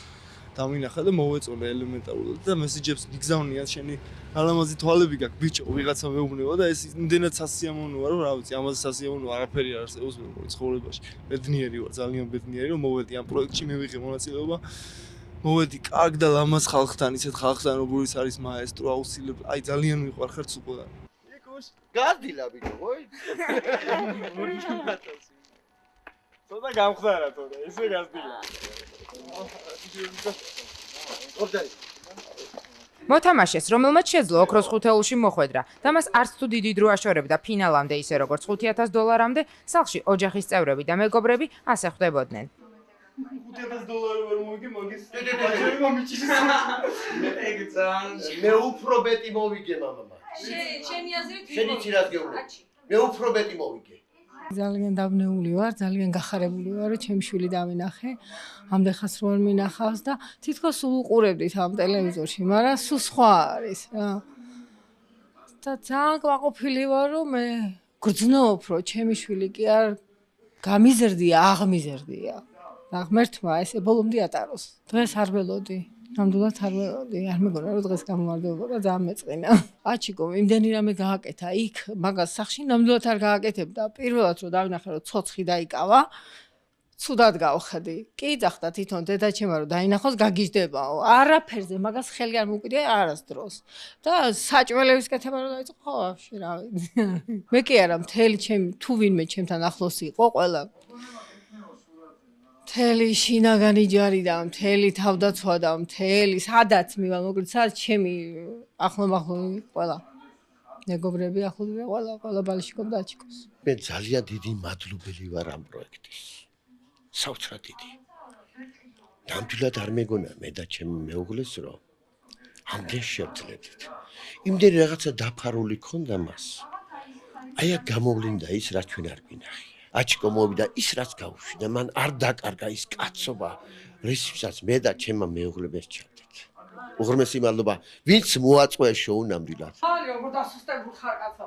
დავინახა და მოვეწონე ელემენტარულად და მესიჯებს მიგზავნიან შენი ალამაზი თვალები გაქვს ბიჭო, ვიღაცა მეუბნება და ეს იმდენად სასიამოვნოა, რომ რა ვიცი, ამაზე სასიამოვნო არაფერი არ არსებობს მე მგონი ცხოვრებაში. ბედნიერი ვარ, ძალიან ბედნიერი, რომ მოვედი ამ პროექტში, მივიღე მონაწილეობა. მოვედი კარგ და ლამაზ ხალხთან, ისეთ ხალხთან, როგორც არის მაესტრო, აუცილებლად. აი ძალიან მიყვარხარ ცუპოდან. იკუშ, გადილა ბიჭო, ხო? ცოტა გამხდარა თორე, ესე გაზდილა. მოთამაშეს, რომელმაც შეძლო ოქროს ხუთეულში მოხვედრა და მას არც თუ დიდი დრო აშორებდა ფინალამდე ისე როგორც $5,000-მდე, სახლში ოჯახის წევრები და მეგობრები ასე ხვდებოდნენ. $5,000 ვერ მოვიგე მაგის. ბაჭერი მომიჭირეს. მე უფრო მეტი მოვიგე მამა. შენი აზრით შენი ცირას გეუბნები. მე უფრო მეტი მოვიგე. ძალიან დავნეული ვარ, ძალიან გახარებული ვარ, რომ ჩემი შვილი დავინახე. ამდენ ხანს რო არ მინახავს და თითქოს სულ უყურებდით ამ ტელევიზორში, მაგრამ სულ სხვა არის რა. და ძალიან ყვაყოფილი ვარ, რომ მე გრძნობ, რომ ჩემი შვილი კი არ გამიზრდია, აღმიზრდია. და ღმერთმა ესე ბოლომდე ატაროს. დღეს არ ველოდი. ნამდვილად არ ველოდი. არ მეგონა რომ დღეს გამომარდებოდა და ძალიან მეწყინა. აჩიკო, იმდენი რამე გააკეთა იქ, მაგას სახში ნამდვილად არ გააკეთებდა. პირველად რომ დავინახე რომ ცოცხი დაიკავა, ცუდად გავხდი. კი ძახდა თვითონ დედაჩემა რომ დაინახოს გაგიჟდებაო. არაფერზე მაგას ხელი არ მოკიდე არასდროს. და საჭველების კეთება რომ დაიწყო ხო ვაფშე რა ვიცი. მე კი არა მთელი ჩემი თუ ვინმე ჩემთან ახლოს იყო ყველა მთელი შინაგანი ჯარი და მთელი თავდაცვა და მთელი სადაც მივალ მოკლედ სადაც ჩემი ახლომახლოვი ყველა მეგობრები ახლობლივე ყველა ბალიშიკომ დაჩიკოს. მე ძალიან დიდი მადლობელი ვარ ამ პროექტის. საოცრად დიდი. ნამდვილად არ მეგონა მე და ჩემი მეუღლეს რომ ამდენ შევძლებდით. იმდენი რაღაცა დაფარული ქონდა მას. აი აქ გამოვლინდა ის რაც ჩვენ არ გვინახია. აჩიკო მოვიდა ის რაც გაუშვიდა მან არ დაკარგა ის კაცობა რისთვისაც მე და ჩემმა მეუღლემ ჩავდეთ. უღრმესი მადლობა ვინც მოაწყვია შოუ ნამდვილად. ხარი როგორ დასუსტებული ხარ კაცო.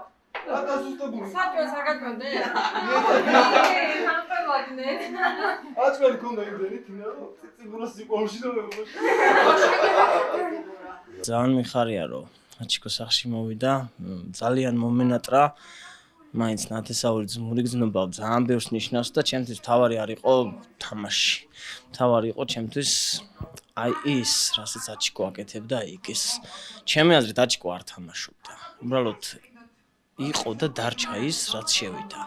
რა დასუსტებული? საჭმელს არ გაჭმენდე? სამყაროდნე. აჭმელი ქონდა იმდენი თინა რომ ციციბურას სიყვარულში და ძალიან მიხარია რომ აჩიკო სახში მოვიდა, ძალიან მომენატრა. მაინც ნათესაური ძმური გზნობა ძალიან ბევრს ნიშნავს და ჩემთვის თავარი არ იყო თამაში. თავარი იყო ჩემთვის აი ის, რასაც აჩიკო აკეთებდა იქ. ჩემი აზრით აჩიკო არ თამაშობდა. უბრალოდ იყო და დარჩა ის, რაც შევიდა.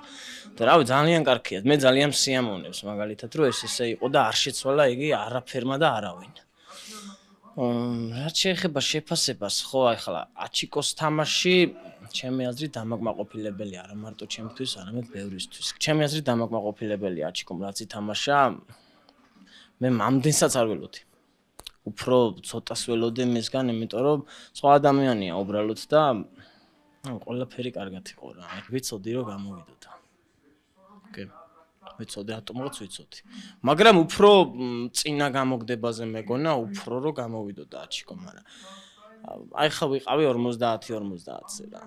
და რავი, ძალიან კარგია. მე ძალიან მსიამოვნებს მაგალითად, რომ ესე იყო და არ შეცვალა იგი არაფერმა და არავინ. რაც შეეხება შეფასებას, ხო, ახლა აჩიკოს თამაში ჩემი აზრით დამაკმაყოფილებელი არა მარტო ჩემთვის, არამედ ბევრისთვის. ჩემი აზრით დამაკმაყოფილებელია აჩიკომ რაც ითამაშა. მე მამდენსაც არ ველოდი. უფრო ცოტას ველოდი მისგან, იმიტომ რომ სხვა ადამიანია უბრალოდ და ყველაფერი კარგად იყო რა. ვიცოდი რომ გამოვიდოდა. კი. ვიცოდი რატომღაც ვიცოდი. მაგრამ უფრო წინა გამოგდებაზე მეგონა, უფრო რომ გამოვიდოდა აჩიკო, მაგრამ აი ხა ვიყავი 50-50-ზე რა.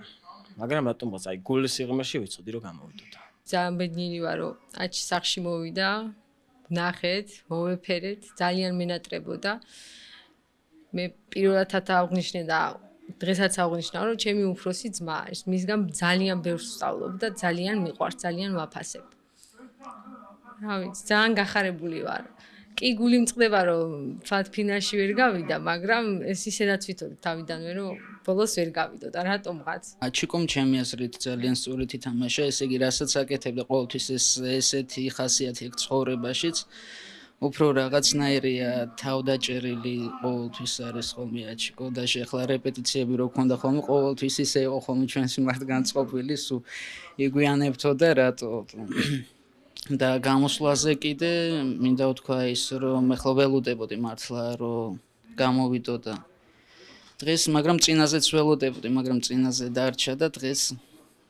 მაგრამ რატომღაც აი გოლის სიღრმეში ვიცოდი რომ გამოვიდოდა. ძალიან ბედნიერი ვარ რომ აჩი სახში მოვიდა. ნახეთ, მოვეფერეთ, ძალიან მენატრებოდა. მე პირველადაც აღნიშნე და დღესაც აღნიშნავ რომ ჩემი უფროსი ძმა არის. მისგან ძალიან ბევრს ვსწავლობ და ძალიან მიყვარს, ძალიან ვაფასებ. რა ვიცი, ძალიან გახარებული ვარ. კი გული მწყდება რომ ფათ ფინალში ვერ გავიდა, მაგრამ ეს ისედაც ვიცოდი თავიდანვე რომ ბოლოს ვერ გავიდოდა, რატომღაც. აჩიკომ ჩემი აზრით ძალიან სწორად ითამაშა, ესე იგი რასაც აკეთებდა ყოველთვის ესეთი ხასიათი აქვს ცხოვრებაშიც. უფრო რაღაცნაირია თავდაჭერილი ყოველთვის არის ხოლმე აჩიკო და შეხლა რეპეტიციები რო ქონდა ხოლმე ყოველთვის ისე იყო ხოლმე ჩვენს მიმართ განწყობილი, სულ იგვიანებთო და რატო და გამოსვლაზე კიდე მინდა ვთქვა ის რომ ეხლა ველოდებოდი მართლა რომ გამოვიდოდა დღეს, მაგრამ წინაზეც ველოდებოდი, მაგრამ წინაზე დარჩა და დღეს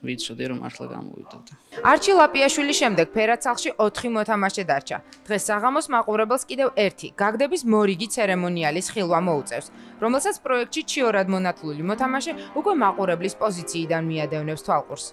ვიცოდი რომ მართლა გამოვიდოდა. არჩი ლაპიაშვილის შემდეგ ფერაცალში 4 მოთამაშე დარჩა. დღეს საღამოს მაყურებელს კიდევ ერთი გაგდების მორიგი ცერემონიალის ხილვა მოუწევს, რომელსაც პროექტში ჩიორად მონათლული მოთამაშე უკვე მაყურებლის პოზიციიდან მიადევნებს თვალყურს.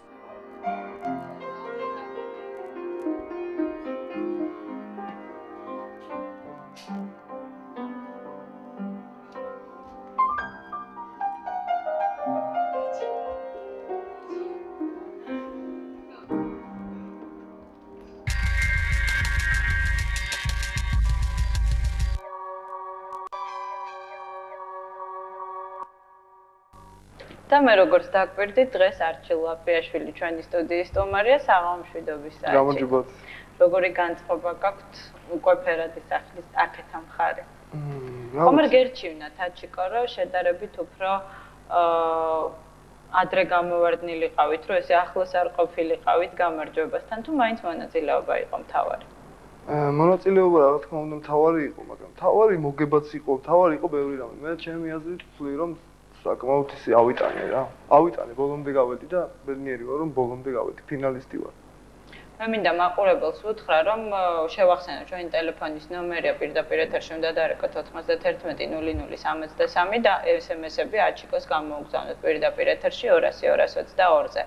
და მე როგორც დაგვირდი, დღეს არჩილ ლაპიაშვილი ჩვენი სტუდიის სტუმარია საღამომშვიდობის საათში. გამარჯობათ. როგორი განწყობა გაქვთ უკვე ფერადის სახლის აქეთ ამ ხარი? ხომერ გერჩივნათ აჩიკო, რომ შედარებით უფრო ადრე გამოვარდნილიყავით, რომ ესე ახლოს არ ყოფილიყავით გამარჯვებასთან, თუ მაინც მონაწილეობა იყო მთავარი? მონაწილეობა რა თქმა უნდა მთავარი იყო, მაგრამ მთავარი მოგებაც იყო, მთავარი იყო ბევრი რამე. მე ჩემი აზრით ვთვლი რომ საკმაოდ ისე ავიტანე რა. ავიტანე, ბოლომდე გავედი და ბედნიერი ვარ რომ ბოლომდე გავედი, ფინალისტი ვარ. მე მინდა მაყურებელს ვუთხრა, რომ შევახსენო ჩვენი ტელეფონის ნომერია პირდაპირ ეთერში უნდა დარეკოთ 91 00 63 და SMS-ები აჩიკოს გამოუგზავნოთ პირდაპირ ეთერში 200-222-ზე.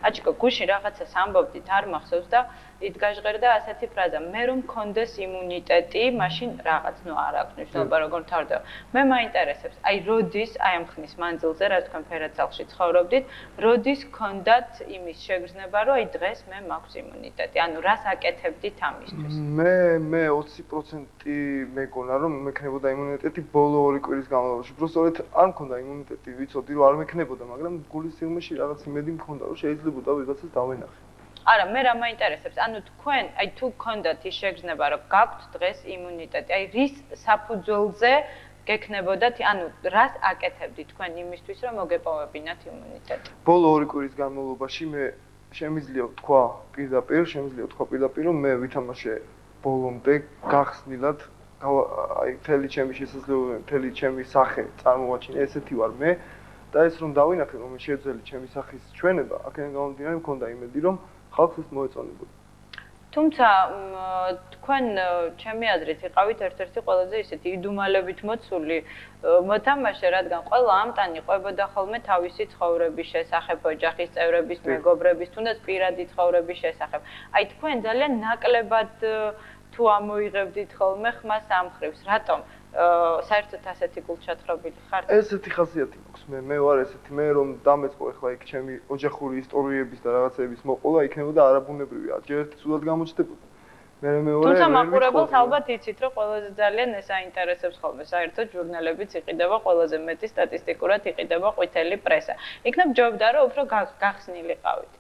აჩიკო, გუშინ რაღაცას ამბობდით, არ მახსოვს და იდგაჟღერდა ასეთი ფრაზა, მე რომ მქონდეს იმუნიტეტი, მაშინ რაღაც, არ აქვს მნიშვნელობა როგორ თავდება. მე მაინტერესებს, აი როდის, აი ამ ხნის მანძილზე, რაც თქვენ ფერაცალში ცხოვრობდით, როდის გქონდათ იმის შეგრძნება, რომ აი დღეს მე მაქვს იმუნიტეტი. იმუნიტეტი? ანუ რას აკეთებდით ამისთვის? მე 20% მეგონა რომ მექნებოდა იმუნიტეტი ბოლო 2 კვირის განმავლობაში. უბრალოდ არ მქონდა იმუნიტეტი, ვიცოდი რომ არ მექნებოდა, მაგრამ გულის სიღრმეში რაღაც იმედი მქონდა რომ შეიძლება ვიღაცას დავენახე. არა, მე რა მაინტერესებს, ანუ თქვენ, აი თუ გქონდათ ის შეგრძნება, რომ გაქვთ დღეს იმუნიტეტი, აი რის საფუძველზე გექნებოდათ, ანუ რას აკეთებდით თქვენ იმისთვის, რომ მოგეპოვებინათ იმუნიტეტი? ბოლო 2 კვირის განმავლობაში მე შემიძლია ვთქვა პირდაპირ, რომ მე ვითამაშე ბოლომდე გახსნილად, აი მთელი ჩემი შესაძლებლობები, მთელი ჩემი სახე წარმოვაჩინე, ესეთი ვარ მე და ეს რომ დავინახე, რომ შეძლელი ჩემი სახის ჩვენება, აქედან გამომდინარე მქონდა იმედი, რომ ხალხს ეს მოეწონებოდა. თუმცა თქვენ ჩემი აზრით იყავით ერთ-ერთი ყველაზე ისეთი იდუმალებით მოცული მოთამაშე, რადგან ყველა ამტანი ყვებოდა ხოლმე თავისი ცხოვრების შესახებ, ოჯახის წევრების, მეგობრების, თუნდაც პირადი ცხოვრების შესახებ. აი თქვენ ძალიან ნაკლებად თუ ამოიღებდით ხოლმე ხმას ამ ხრივს, რატომ? საერთოდ ასეთი გულჩათრობილი ხართ? ესეთი ხასიათი მაქვს მე ვარ ესეთი, მე რომ დამეწყო ახლა იქ ჩემი ოჯახური ისტორიების და რაღაცების მოყოლა, იქნებოდა არაბუნებრივი, ჯერ ერთი სულად გამოჩნდებოდა. თუმცა მაყურებელს ალბათ იცით, რომ ყველაზე ძალიან ეს აინტერესებს ხოლმე, საერთოდ ჟურნალებიც იყიდება, ყველაზე მეტი სტატისტიკურად იყიდება ყვითელი პრესა. იქნებ ჯობდა, რომ უფრო გახსნილიყავით.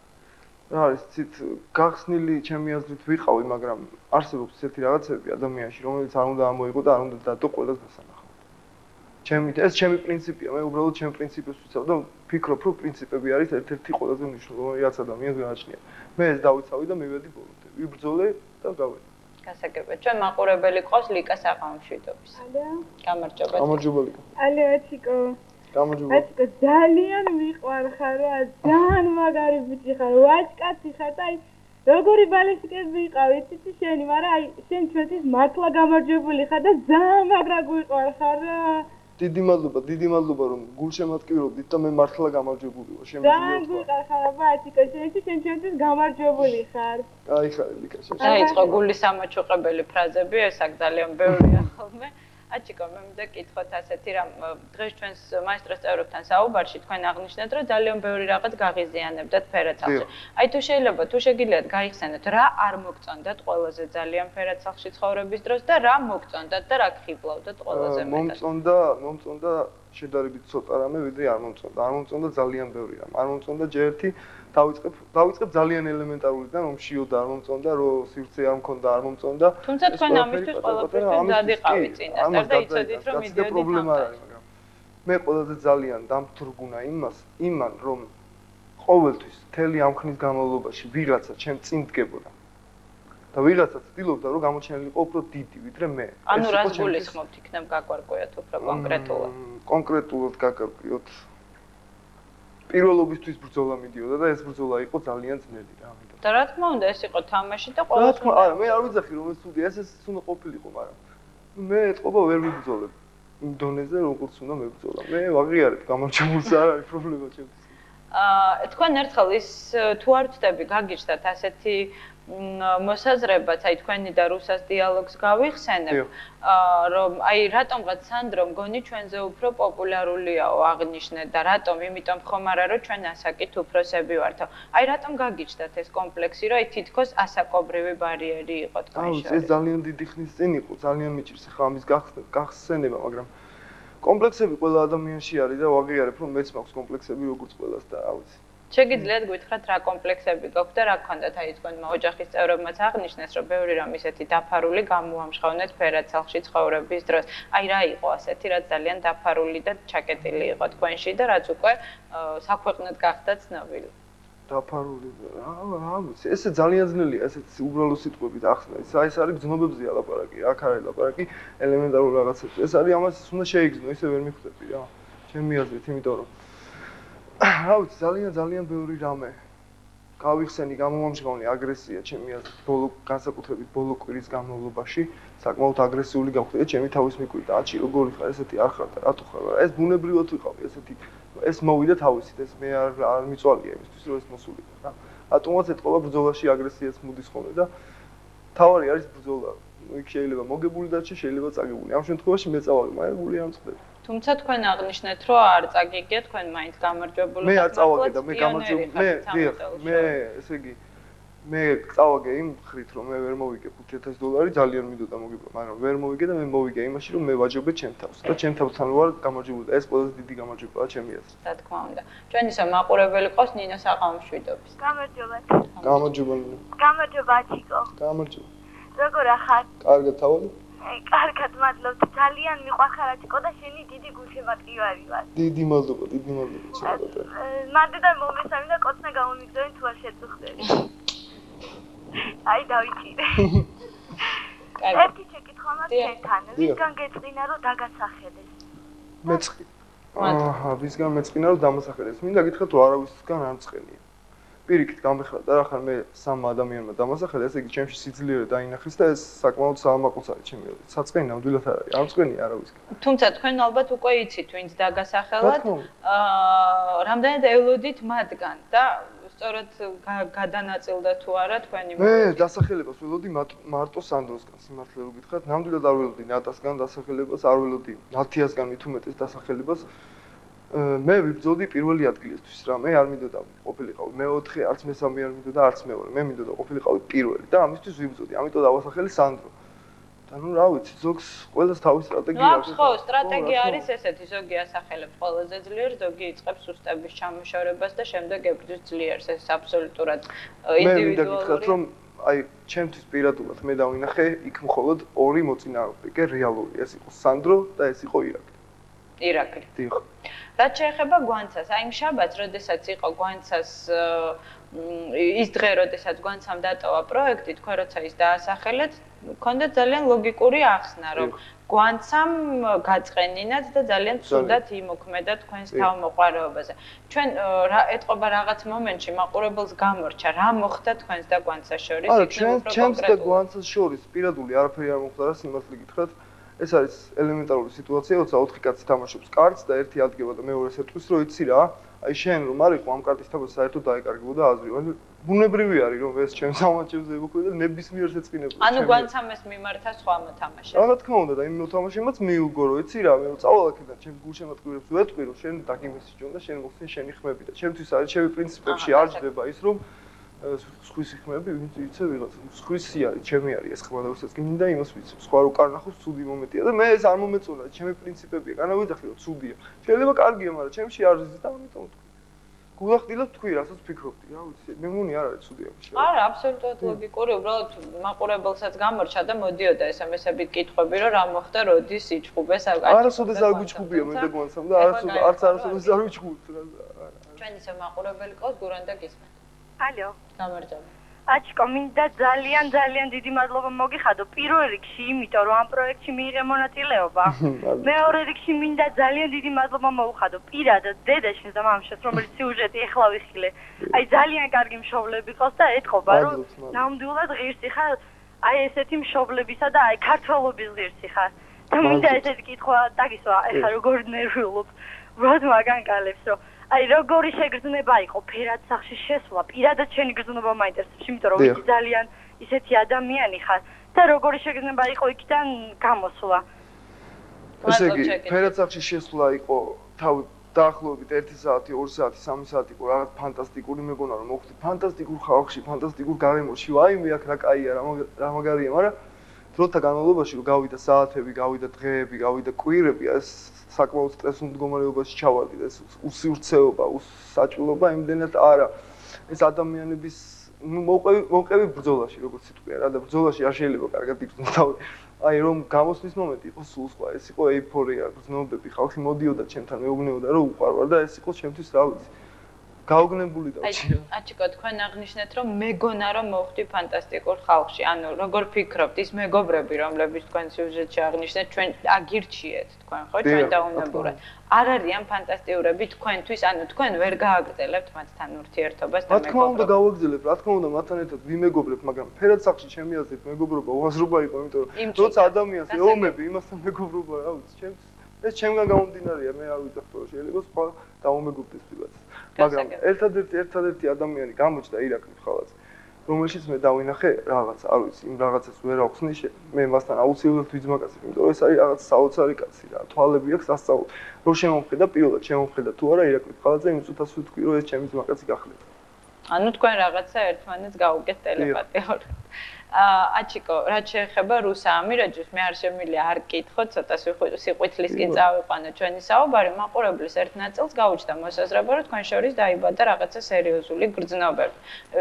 რა არის, ცით გახსნილი ჩემი აზრით ვიყავი, მაგრამ არსებობს ესეთი რაღაცები ადამიანში, რომელიც არ უნდა ამოიღო და არ უნდა დადო ყველას გასანახავად. ეს ჩემი პრინციპია, მე უბრალოდ ჩემ პრინციპებს ვიცავ და ვფიქრობ, რომ პრინციპები არის ერთ-ერთი ყველაზე მნიშვნელოვანი რაც ადამიანს გააჩნია. მე ეს დავიცავი და მივედი ბოლომდე. ვიბრძოლე და გავედი. გასაგებია. ჩვენ მაყურებელი ყავს ლიკა საყამშვიდობის. გამარჯობა. გამარჯობა ლიკა. ალო ეთიკო. გამარჯობა. ეთიკო ძალიან მიყვარხარ რა, ძალიან მაგარი ბიჭი ხარ, ვაჭკაცი ხარ და აი როგორი ბალესტიკები ვიყავი, იცი შენი, მაგრამ აი შენ ჩვენთვის მართლა გამარჯვებული ხარ და ძალიან მაგრა გვიყვარხარ რა. დიდი მადლობა რომ გულშემატკივრობდით და მე მართლა გამარჯვებული ვარ. ძალიან გვიყვარხარ ეთიკო, შენ ჩვენთვის გამარჯვებული ხარ. აი ხარ ლიკა შენ. დაიწყო გულის ამოჩუყებელი ფრაზები, ეს აქ ძალიან ბევრია ხოლმე. აჩიკო, მე მინდა გითხოთ ასეთი რამ, დღეს ჩვენს მაესტროს წევრებთან საუბარში თქვენ აღნიშნეთ, რომ ძალიან ბევრი რაღაც გაღიზიანებდათ ფერაცალში. აი თუ შეიძლება, თუ შეგიძლიათ გაიხსენოთ, რა არ მოგწონდათ ყველაზე ძალიან ფერაცალში ცხოვრების დროს და რა მოგწონდათ და რა გხიბლავდათ ყველაზე მეტად? მომწონდა შედარებით ცოტა რამე, ვიდრე არ მომწონდა. არ მომწონდა ძალიან ბევრი რამ. არ მომწონდა ჯერ ერთი დავიწყებ ძალიან ელემენტარულიდან, რომ შიოდა არ მომწონდა, რომ სივრცე არ მქონდა, არ მომწონდა. თუმცა თქვენ ამისთვის ყველაფერთვის დადიყავით წინასწარ და იცოდით, რომ მიდიოდით პრობლემა არ არის, მაგრამ მე ყველაზე ძალიან დამთვრგუნა იმან, რომ ყოველთვის მთელი ამ ხნის განმავლობაში ვიღაცა ჩემ წინ დგებოდა. და ვიღაცა ცდილობდა, რომ გამოჩენილიყო უფრო დიდი, ვიდრე მე. ანუ რას გულისხმობთ, იქნებ გაგვარკვიოთ უფრო კონკრეტულად? კონკრეტულად გაგარკვიოთ. პირველობისთვის ბრძოლა მიდიოდა და ეს ბრძოლა იყო ძალიან ძნელი რა. და რა თქმა უნდა, ეს იყო თამაში და ყოველთვის. რა თქმა არა, მე არ ვიძახი რომ ეს ცუდი, ეს უნდა ყოფილიყო, მაგრამ მე ეთყობა ვერ ვიბრძოლებ იმ დონეზე, როგორც უნდა მებრძოლა. მე ვაღიარებ, გამარჯვებულს არ არის პრობლემა ჩემთვის. თქვენ ერთხელ ის თუ არ ვწდები, გაგიჩნდათ ასეთი მოსაზრებაც, აი თქვენი და რუსას დიალოგს გავიხსენებ, რომ აი რატომღაც სანდრო მგონი ჩვენზე უფრო პოპულარულიაო აღნიშნეთ და რატომ, იმიტომ ხომ არა რომ ჩვენ ასაკით უფროსები ვართო. აი რატომ გაგიჩნდათ ეს კომპლექსი, რომ აი თითქოს ასაკობრივი ბარიერი იყო თქვენ შორის? ეს ძალიან დიდი ხნის წინ იყო, ძალიან მიჭირს ახლა ამის გახსენება, მაგრამ კომპლექსები ყველა ადამიანში არის და ვაღიარებ რომ მეც მაქვს კომპლექსები როგორც ყველას და რა ვიცი. შეგიძლიათ გითხრათ რა კომპლექსები გაქვთ და რა გქონდათ აი თქვენმა ოჯახის წევრებმაც აღნიშნეს რომ ბევრი რამ ისეთი დაფარული გამოამჟღავნეთ ფერაცალში ცხოვრების დროს. აი რა იყო ასეთი რაც ძალიან დაფარული და ჩაკეტილი იყო თქვენში და რაც უკვე საქვეყნოდ გახდა ცნობილი. დაფარული რა ვიცი, ესე ძალიან ძნელია ესეც უბრალო სიტყვებით ახსნა. ეს არის გზნობებზეა ლაპარაკი, აქ არის ლაპარაკი ელემენტარულ რაღაცებზე. ეს არის ამას უნდა შეიგრძნო, ისე ვერ მიხვდები რა. ჩემი აზრით, იმიტომ რომ რა ვიცი, ძალიან ბევრი რამე გავიხსენი, გამომამჟღავნე აგრესია ჩემი აზრით, განსაკუთრებით ბოლო კვირის განმავლობაში, საკმაოდ აგრესიული გავხდი და ჩემი თავის მიკვირდა, აჩი როგორი ხარ, ესეთი არ ხარ და რატო ხარ? ეს ბუნებრივად ვიყავი, ესეთი ეს მოვიდა თავისით, ეს მე არ მიწვალია იმისთვის, რომ ეს მოსულიყო რა. რატომაც ეთყობა ბრძოლაში აგრესიას მოდის ხოლმე და თავარი არის ბრძოლა. იქ შეიძლება მოგებული დარჩე, შეიძლება წაგებული. ამ შემთხვევაში მე წავაგე, მაგრამ გული არ მწყდება. თუმცა თქვენ აღნიშნეთ, რომ არ წაგიგია, თქვენ მაინც გამარჯვებული ხართ. მე არ წავაგე და მე გამარჯვებული, მე ესე იგი მე წავაგე იმ ხრით რომ მე ვერ მოვიგე $5000 ძალიან მინდოდა მოგიბლა, მაგრამ ვერ მოვიგე და მე მოვიგე იმაში რომ მე ვაჯობე ჩემ თავს და ჩემ თავთან ვარ გამარჯვებული და ეს ყველაზე დიდი გამარჯვებაა ჩემი აზრით. რა თქმა უნდა. ჩვენ ისე მაყურებელი ყავს ნინო საყამოშვიდობის. გამარჯობა. გამარჯობა ნინო. გამარჯობა აჩიკო. გამარჯობა. როგორ ახარ? კარგად თავი? კარგად მადლობ. ძალიან მიყვარხარ აჩიკო და შენი დიდი გულშემატკივარი ვარ. დიდი მადლობა ჩემო. მანდ და მომესალმე და კოცნა გამომიგზავნე თუ არ შეწუხდები. აი დავიჭირე. ერთი შეკითხვა მაქვს შენთან. ვისგან გეწყინა რომ დაგასახელეს? მეწყი. აჰა, ვისგან მეწყინა რომ დამასახელეს? მინდა გითხრათ რომ არავისგან არ მწყენია. პირიქით გამეხრა რა ხარ მე სამ ადამიანმა დამასახელე, ესე იგი ჩემში სიძლიერე დაინახეს და ეს საკმაოდ საამაყოც არის ჩემი აზრით. საწყენი ნამდვილად არ არის. არ მწყენია არავისგან. თუმცა თქვენ ალბათ უკვე იცით ვინც დაგასახელად. რამდენად ელოდით მათგან და სწორად გადანაწილდა თუ არა თქვენი მე დასახელებას ველოდი მარტო სანდროსგან, სიმართლე რომ გითხრათ, ნამდვილად არ ველოდი ნატასგან დასახელებას, არ ველოდი ნათიასგან მით უმეტეს დასახელებას. მე ვიბრძოდი პირველი ადგილისთვის რა, მე არ მინდოდა ყოფილიყავი მეოთხე, არც მესამე არ მინდოდა, არც მეორე, მე მინდოდა ყოფილიყავი პირველი და ამისთვის ვიბრძოდი, ამიტომ დავასახელე სანდრო. და ნუ რა ვიცი, ზოგს ყველას თავის სტრატეგია აქვს. ხო, სტრატეგია არის ესეთი, ზოგი ასახელებს ყველაზე ძლიერ, ზოგი იწყებს სუსტების ჩამოშორებას და შემდეგ ებრძვის ძლიერს. ეს აბსოლუტურად ინდივიდუალური. მე მინდა გითხრათ, რომ აი ჩემთვის პირადულად მე დავინახე იქ მხოლოდ ორი მოწინააღმდეგე რეალური, ეს იყო სანდრო და ეს იყო ირაკლი. ირაკლი. დიახ. რაც შეეხება გვანცას, აი იმ შაბათს, როდესაც იყო გვანცას ის დღე, როდესაც გვანცამ დატოვა პროექტი, თქვენ როცა ის დაასახელეთ, მქონდა ძალიან ლოგიკური ახსნა, რომ გვანცამ გაწყენინათ და ძალიან ცუდად იმოქმედა თქვენს თავმოყარეობაზე. ჩვენ ეთყობა რაღაც მომენტში მაყურებელს გამორჩა, რა მოხდა თქვენს და გვანცას შორის? არა, ჩვენს და გვანცას შორის პირადული არაფერი არ მოხდა რა, სიმართლე გითხრათ. ეს არის ელემენტარული სიტუაცია, როცა 4 კაცი თამაშობს კარტს და ერთი ადგება და მეორეს ეტყვის, რომ იცი რა, აი შენ რომ არ იყო ამ კარტის თამაში საერთოდ დაეკარგებოდა აზრი. ბუნებრივი არის რომ ეს ჩემს ამაჩებზე ემოქმედა და ნებისმიერს ეწყინებოდა. ანუ გვანცამ ეს მიმართა სხვა მოთამაშეს. რა თქმა უნდა და იმ მოთამაშემაც მიუგო, რომ იცი რა, მე წავალ აქედან ჩემს გულშემატკივრებს ვეტყვი, რომ შენ დაგიმესიჯონ და შენ მოხსენ შენი ხმები და ჩემთვის არის ჩემი პრინციპებში არ ჯდება ის რომ სხვისი ხმები ვინც იცი ვიღაც სხვისი არის ჩემი არის ეს ხმა და უსაც კი მინდა იმას ვიცი სხვა რო კარნახოს ცუდი მომენტია და მე ეს არ მომეწონა ჩემი პრინციპებია განავიძახი რომ ცუდია შეიძლება კარგია მაგრამ ჩემში არ ზის და ამიტომ თქვი გულახდილად თქვი რასაც ფიქრობდი რა ვიცი მე მგონი არ არის ცუდი ამაში არა აბსოლუტურად ლოგიკური უბრალოდ მაყურებელსაც გამორჩა და მოდიოდა SMS-ებით კითხვები რომ რა მოხდა როდის იჭუბეს არასოდეს არ გიჭუბია მე და გვანცამ და არასოდეს არ ვიჭუბთ რა ჩვენ ისე მაყურებელი ყავს გურან და გისმენთ ალო გამარჯობა აჩკო მინდა ძალიან დიდი მადლობა მოგიხადო პირველ რიგში იმიტომ რომ ამ პროექტში მიიღე მონაწილეობა მეორე რიგში მინდა ძალიან დიდი მადლობა მოუხადო პირადად დედაშენს და მამაშენს რომელიც სიუჟეტი ეხლა ვიხილე აი ძალიან კარგი მშობლები ყავს და ეთყობა რომ ნამდვილად ღირსი ხარ აი ესეთი მშობლებისა და აი ქართველობის ღირსი ხარ და მინდა ესეთი კითხვა დაგისვა ეხლა როგორ ნერვიულობ უბრალოდ მაგან კალებს რომ აი როგორი შეგრძნება იყო ფერად სახში შესვლა პირადად შენი გრძნობა მაინტერესებს იმიტომ რომ ვიცი ძალიან ისეთი ადამიანი ხარ და როგორი შეგრძნება იყო იქიდან გამოსვლა ესე იგი ფერად სახში შესვლა იყო თავი დაახლოებით 1 საათი 2 საათი 3 საათი იყო რაღაც ფანტასტიკური მეგონა რომ მოხდი ფანტასტიკურ ხალხში ფანტასტიკურ გარემოში ვაიმე აქ რა კაია რა მაგარია მაგრამ დროთა განმავლობაში რომ გავიდა საათები გავიდა დღეები გავიდა კვირები ეს საკმაოდ სტრესულ მდგომარეობაში ჩავარდი და ეს უსივრცეობა, უსაჭულობა იმდენად არა. ეს ადამიანების მოვყევი ბრძოლაში, როგორც იტყვია რა და ბრძოლაში არ შეიძლება კარგად იგრძნო თავი. აი რომ გამოსვლის მომენტი იყო სულ სხვა, ეს იყო ეიფორია, გრძნობები, ხალხი მოდიოდა ჩემთან, მეუბნეოდა რომ უყვარვარ და ეს იყო ჩემთვის რა ვიცი. გაუგნებული და აჩიკო თქვენ აღნიშნეთ რომ მეგონა რომ მოხდი ფანტასტიკურ ხალხში ანუ როგორ ფიქრობთ ის მეგობრები რომლებიც თქვენ სიუჟეტში აღნიშნეთ ჩვენ აგირჩიეთ თქვენ ხო ჩვენ დაუნებურად არ არიან ფანტასტიურები თქვენთვის ანუ თქვენ ვერ გააგრძელებთ მათთან ურთიერთობას და მეგობრობას რა თქმა უნდა გავაგრძელებ რა თქმა უნდა მათთან ერთად ვიმეგობრებ მაგრამ ფერად სახში ჩემი აზრით მეგობრობა უაზრობა იყო იმიტომ რომ როცა ადამიანს ეომები იმასთან მეგობრობა რა ვიცი ჩემს ეს ჩემგან გამომდინარეა მე არ ვიცახ რომ შეიძლება სხვა დაუმეგობრდეს ვიღაც მაგრამ ერთადერთი ადამიანი გამოჩნდა ირაკლი ხალხს რომელშიც მე დავინახე რაღაც არ ვიცი იმ რაღაცას ვერ აღვხსნი მე მასთან აუცილებლად ვიძმაკაცებ იმიტომ რომ ეს არის რაღაც საოცარი კაცი რა თვალები აქვს სასწაულ რომ შემომხედა პირველად შემომხედა თუ არა ირაკლი ხალხზე იმ წუთას ვთქვი რომ ეს ჩემი ძმაკაცი გახლდება ანუ თქვენ რაღაცა ერთმანეთს გაუგეთ ტელეპათიურად. აჩიკო, რაც შეეხება რუს ამირაჯოს, მე არ შემიძლია არ გკითხო, ცოტა სიყვითლისკენ წავიყვანო ჩვენი საუბარი, მაყურებლის ერთ ნაწილს გაუჩნდა მოსაზრება, რომ თქვენ შორის დაიბადა რაღაცა სერიოზული გრძნობები.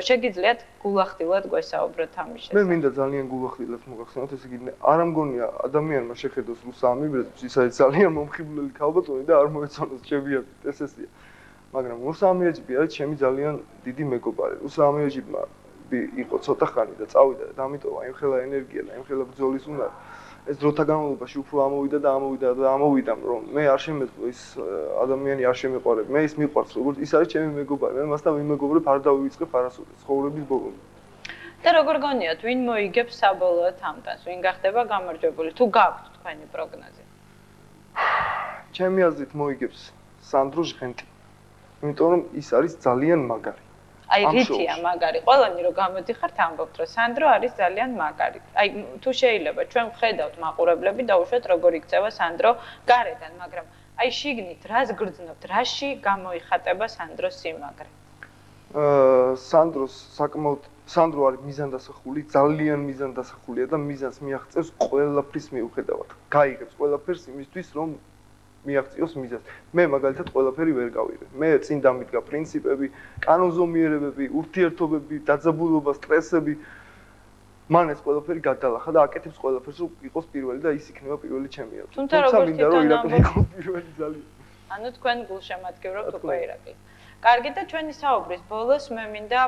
შეგიძლიათ გულახდილად გვესაუბროთ ამის შესახებ. მე მინდა ძალიან გულახდილად მოგახსენოთ, ესე იგი, არ მგონია ადამიანმა შეხედოს რუს ამირაჯოს, ის არის ძალიან მომხიბვლელი ქალბატონი და არ მოეწონოს ჩემი ესესია. მაგრამ რუს ამირაჯი არის ჩემი ძალიან დიდი მეგობარი. რუს ამირაჯმა იყო ცოტა ხანი და წავიდა და დამიტოვა იმხელა ენერგია და იმხელა ბრძოლის უნარი. ეს დროთა განმავლობაში უფრო ამოვიდა, რომ მე არ შემეძლო ის ადამიანი არ შემეყვარებ. მე ის მიყვარს, როგორც ის არის ჩემი მეგობარი. მე მასთან ვიმეგობრებ, არ დავივიწყებ არასოდეს ცხოვრების ბოლომდე. და როგორ გონიათ, ვინ მოიგებს საბოლოოდ ამტანს, ვინ გახდება გამარჯვებული? თუ გაქვთ თქვენი პროგნოზი? ჩემი აზრით მოიგებს სანდრო ჟღენტი. იმიტომ რომ ის არის ძალიან მაგარი. აი რითია მაგარი? ყველანი რომ გამოდიხართ ამბობთ, რომ სანდრო არის ძალიან მაგარი. აი თუ შეიძლება ჩვენ ვხედავთ მაყურებლები და უშუალოდ როგორ იქცევა სანდრო გარედან, მაგრამ აი შიგნით რას გრძნობთ? რაში გამოიხატება სანდროს სიმაგრე? სანდრო არის მიზანდასახული, ძალიან მიზანდასახულია და მიზანს მიაღწევს ყველაფრის მიუხედავად. გაიგებს ყველაფერს იმისთვის, რომ მიაღწიოს მიზანს. მე მაგალითად ყველაფერი ვერ გავიღე. მე წინ დამიდგა პრინციპები, კანონზომიერებები, ურთიერთობები, დაძაბულობა, სტრესები. მან ეს ყველაფერი გადალახა და აკეთებს ყველაფერს, რომ იყოს პირველი და ის იქნება პირველი ჩემია. თუმცა როგორც მინდა რომ ირაკლი იყოს პირველი ძალიან. ანუ თქვენ გულშემატკივრობთ უკვე ირაკლი. კარგი და ჩვენი საუბრის ბოლოს მე მინდა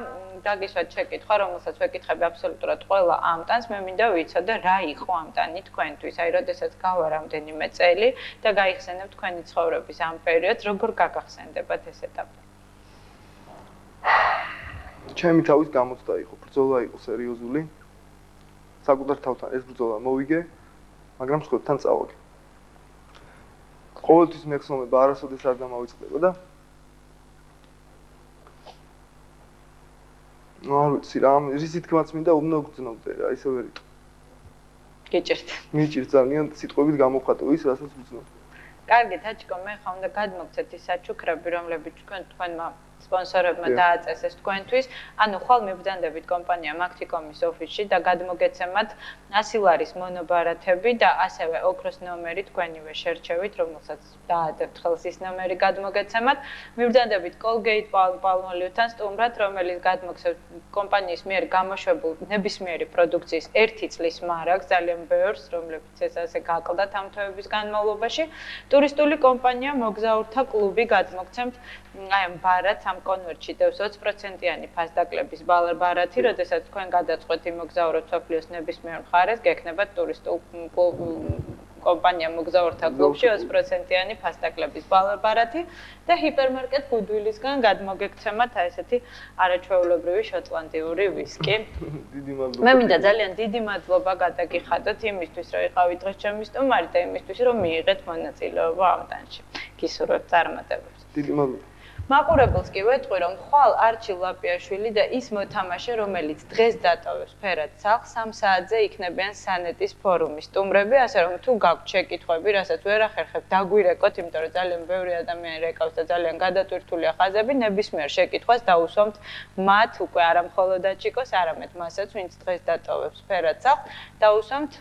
დაგისვათ შეკითხვა, რომელსაც ვეკითხები აბსოლუტურად ყველა ამტანს, მე მინდა ვიცოდე რა იყო ამტანი თქვენთვის, აი როდესაც გავა რამდენიმე წელი და გაიხსენებთ თქვენი ცხოვრების ამ პერიოდს, როგორ გაგახსენდებათ ეს ეტაპი? ჩემი თავის გამოცდა იყო, ბრძოლა იყო სერიოზული. საკუთარ თავთან ეს ბრძოლა მოვიგე, მაგრამ სხვებთან წავაგე. ყოველთვის მეხსოვნება არასოდეს არ დამავიწყდებოდა. არ ვიცი რა, ისი თქმაც მინდა უნდა გძნობდე რა, ისე ვერ იყო. გიჭირთ. მიჭირთ ძალიან სიტყვებით გამოვხატო ის, რასაც ვძნობ. კარგი, თაჩიკო, მე ხომ უნდა გადმოგცეთ ის საჩუქრები, რომლებიც თქვენმა სპონსორებმა დააწესეს თქვენთვის. ანუ ხვალ მიბრძანდებით კომპანია Macticom-ის ოფისში და გადმოგეცემათ 100 ლარის მონობარათები და ასევე ოქროს ნომერი თქვენივე შერჩევით, რომელსაც დაადებთ ხელს ის ნომერი გადმოგეცემათ. მიბრძანდებით Colgate Palmolive-თან სტუმრად, რომელიც გადმოგცემთ კომპანიის მიერ გამოშვებულ ნებისმიერი პროდუქციის 1 წლის მარაგს, ძალიან ბევრს, რომლებიც ეს ასე გაკლდათ ამ თვეების განმავლობაში. ტურისტული კომპანია მოგზაურთა კლუბი გადმოგცემთ აი ამ ბარათს ამ კონვერტში დევს 20%-იანი ფასდაკლების ბარათი, როდესაც თქვენ გადაწყვეტ იმოგზაუროთ სოფლიოს ნებისმიერ მხარეს, გექნებათ ტურისტულ კომპანია მოგზაურთა კლუბში 20%-იანი ფასდაკლების ბარათი და ჰიპერმარკეტ Goodwill-ისგან გადმოგექცემათ აი ესეთი არაჩვეულებრივი შოტლანდიური ვისკი. დიდი მადლობა. მე მინდა ძალიან დიდი მადლობა გადაგიხადოთ იმისთვის, რომ იყავით დღეს ჩემი სტუმარი და იმისთვის, რომ მიიღეთ მონაწილეობა ამ ტანში. გისურვებთ წარმატებებს. დიდი მადლობა. მაყურებელს კი ვეთყვი, რომ ხვალ არჩილ ლაპიაშვილი და ის მოთამაშე, რომელიც დღეს დატოვებს ფერად სახლს, 3 საათზე იქნებიან სანეტის ფორუმის სტუმრები, ასე რომ თუ გაქვთ შეკითხვები, რასაც ვერ ახერხებთ, დაგვირეკოთ, იმიტომ რომ ძალიან ბევრი ადამიანი რეკავს და ძალიან გადატვირთულია ხაზები, ნებისმიერ შეკითხვას დაუსვამთ მათ, უკვე არა მხოლოდ აჩიკოს, არამედ მასაც, ვინც დღეს დატოვებს ფერად სახლს, დაუსვამთ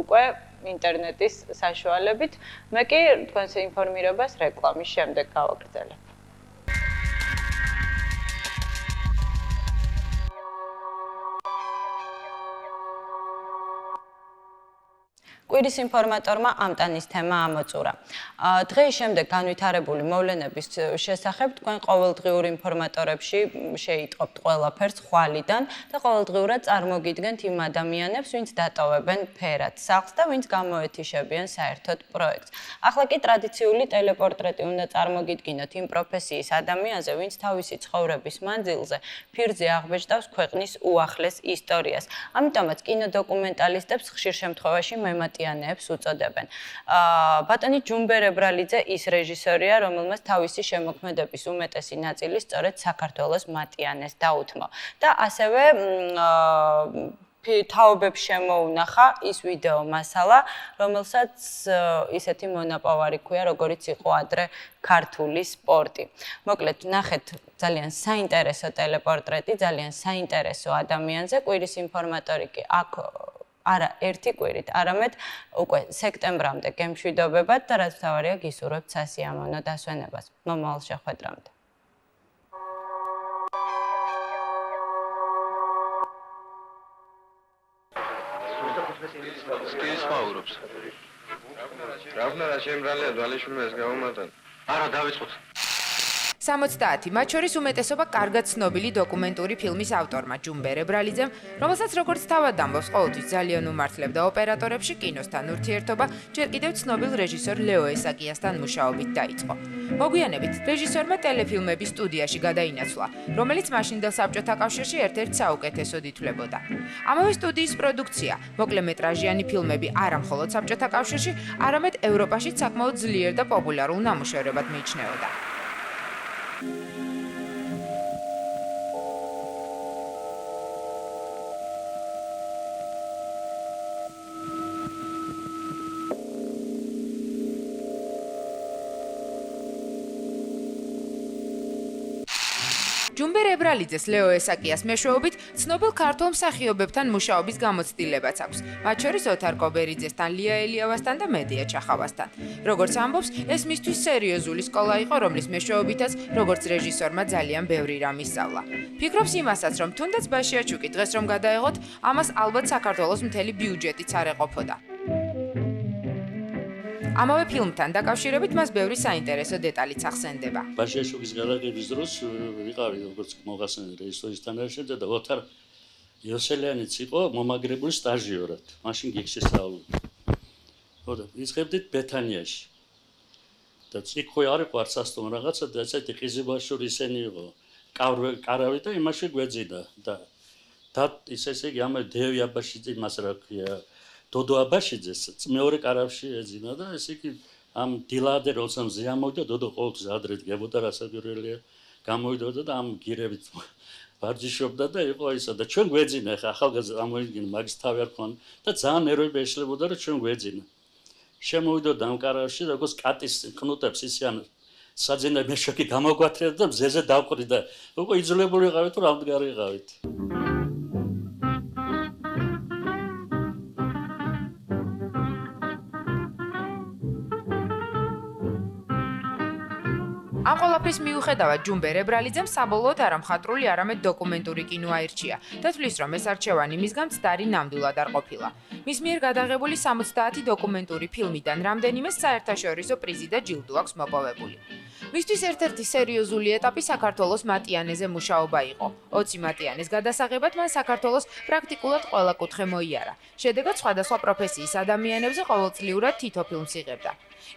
უკვე ინტერნეტის საშუალებით. მე კი თქვენს ინფორმირებას რეკლამის შემდეგ გავაგრძელებ. კვირის ინფორმატორმა ამტანის თემა ამოწურა. დღეს შემდეგ განვითარებული მოვლენების შესახებ თქვენ ყოველდღიურ ინფორმატორებში შეიტყობთ ყველაფერს ხვალიდან და ყოველდღიურად წარმოგიდგენთ იმ ადამიანებს, ვინც დატოვებენ ფერად სახლს და ვინც გამოეთიშებიან საერთოდ პროექტს. ახლა კი ტრადიციული ტელეპორტრეტი უნდა წარმოგიდგინოთ იმ პროფესიის ადამიანზე, ვინც თავისი ცხოვრების მანძილზე ფირზე აღბეჭდავს ქვეყნის უახლეს ისტორიას. ამიტომაც კინოდოკუმენტალისტებს ხშირ შემთხვევაში მემატიანეებს უწოდებენ. ბატონი ჯუმბერ ებრალიძე ის რეჟისორია, რომელმაც თავისი შემოქმედების უმეტესი ნაწილი სწორედ საქართველოს მატიანეს დაუთმო. და ასევე თაობებს შემოუნახა ის ვიდეო მასალა, რომელსაც ისეთი მონაპოვარი ქვია, როგორიც იყო ადრე ქართული სპორტი. მოკლედ, ნახეთ ძალიან საინტერესო ტელეპორტრეტი, ძალიან საინტერესო ადამიანზე, კვირის ინფორმატორი კი აქ არა ერთი კვირით, არამედ უკვე სექტემბრამდე გემშვიდობებად და რაც მთავარია გისურვებთ სასიამოვნო დასვენებას. მომავალ შეხვედრამდე. Skis მაურობს. რა ვნა რა შემრალია დვალიშვილმა ეს გაუმატან. არა დავიწყოთ. 70 მათ შორის უმეტესობა კარგად ცნობილი დოკუმენტური ფილმის ავტორმა ჯუმბე რებრალიძემ, რომელსაც როგორც თავად ამბობს, ყოველთვის ძალიან უმართლებდა ოპერატორებში კინოსთან ურთიერთობა, ჯერ კიდევ ცნობილ რეჟისორ ლეო ესაკიასთან მუშაობით დაიწყო. მოგვიანებით რეჟისორმა ტელეფილმების სტუდიაში გადაინაცვლა, რომელიც მაშინდელ საბჭოთა კავშირში ერთ-ერთ საუკეთესოდ ითვლებოდა. ამავე სტუდიის პროდუქცია, მოკლემეტრაჟიანი ფილმები არა მხოლოდ საბჭოთა კავშირში, არამედ ევროპაშიც საკმაოდ ძლიერ და პოპულარულ ნამუშევრებად მიიჩნეოდა. ჯუმბე რებრალიძეს ლეო ესაკიას მეშვეობით ცნობილ ქართულ მსახიობებთან მუშაობის გამოცდილებაც აქვს. მათ შორის ოთარ კობერიძესთან, ლია ელიავასთან და მედია ჩახავასთან. როგორც ამბობს, ეს მისთვის სერიოზული სკოლა იყო, რომლის მეშვეობითაც როგორც რეჟისორმა ძალიან ბევრი რამ ისწავლა. ფიქრობს იმასაც, რომ თუნდაც ბაშიაჩუკი დღეს რომ გადაეღოთ, ამას ალბათ საქართველოს მთელი ბიუჯეტიც არ ეყოფოდა. ამავე ფილმთან დაკავშირებით მას ბევრი საინტერესო დეტალიც ახსენდება. ბაშიაჩუკის გადაღების დროს ვიყავი როგორც მოგახსენე რეჟისორისთან ერთად და ოთარ იოსელიანიც იყო მომაგრებული სტაჟიორად. მაშინ გიგში სწავლობდა. ხოდა იწყებდით ბეთანიაში. და იქ ხო არ იყო არც ასტომ რაღაცა და ესეთი ყიზიბაშური ისენი იყო. კარავი და იმაში გვეძინა და ისე იგი ამ დევი აბაშიძე მას რა ქვია დოდო აბაშიძეს მეორე კარავში ეძინა და ეს იგი ამ დილადე როცა მზე ამოვიდა დოდო ყოველთვის ადრე დგებოდა რასაკვირველია გამოვიდოდა და ამ გირებით ვარჯიშობდა და იყო ისა და ჩვენ გვეძინა ხა ახალგაზრდა ამოიგინა მაგის თავი არ ქონდა და ძალიან ნერვები ეშლებოდა რომ ჩვენ გვეძინა შემოვიდოდა ამ კარავში როგორც კატის ყნუტებს ისიან საძინა მეშაკი გამოგვათრიდა და მზეზე დავყრი და უკვე იძულებული ვიყავით რომ რამდგარი ვიყავით ამ ყველაფრის მიუხედავად ჯუმბე რებრალიძემ საბოლოოდ არა მხატვრული, არამედ დოკუმენტური კინო აირჩია და თვლის, რომ ეს არჩევანი მისგან მცდარი ნამდვილად არ ყოფილა. მის მიერ გადაღებული 70 დოკუმენტური ფილმიდან რამდენიმე საერთაშორისო პრიზი და ჯილდო აქვს მოპოვებული. მისთვის ერთ-ერთი სერიოზული ეტაპი საქართველოს მატიანეზე მუშაობა იყო. 20 მატიანეს გადასაღებად მან საქართველოს პრაქტიკულად ყველა კუთხე მოიარა. შედეგად სხვადასხვა პროფესიის ადამიანებზე ყოველწლიურად თითო ფილმს იღებდა.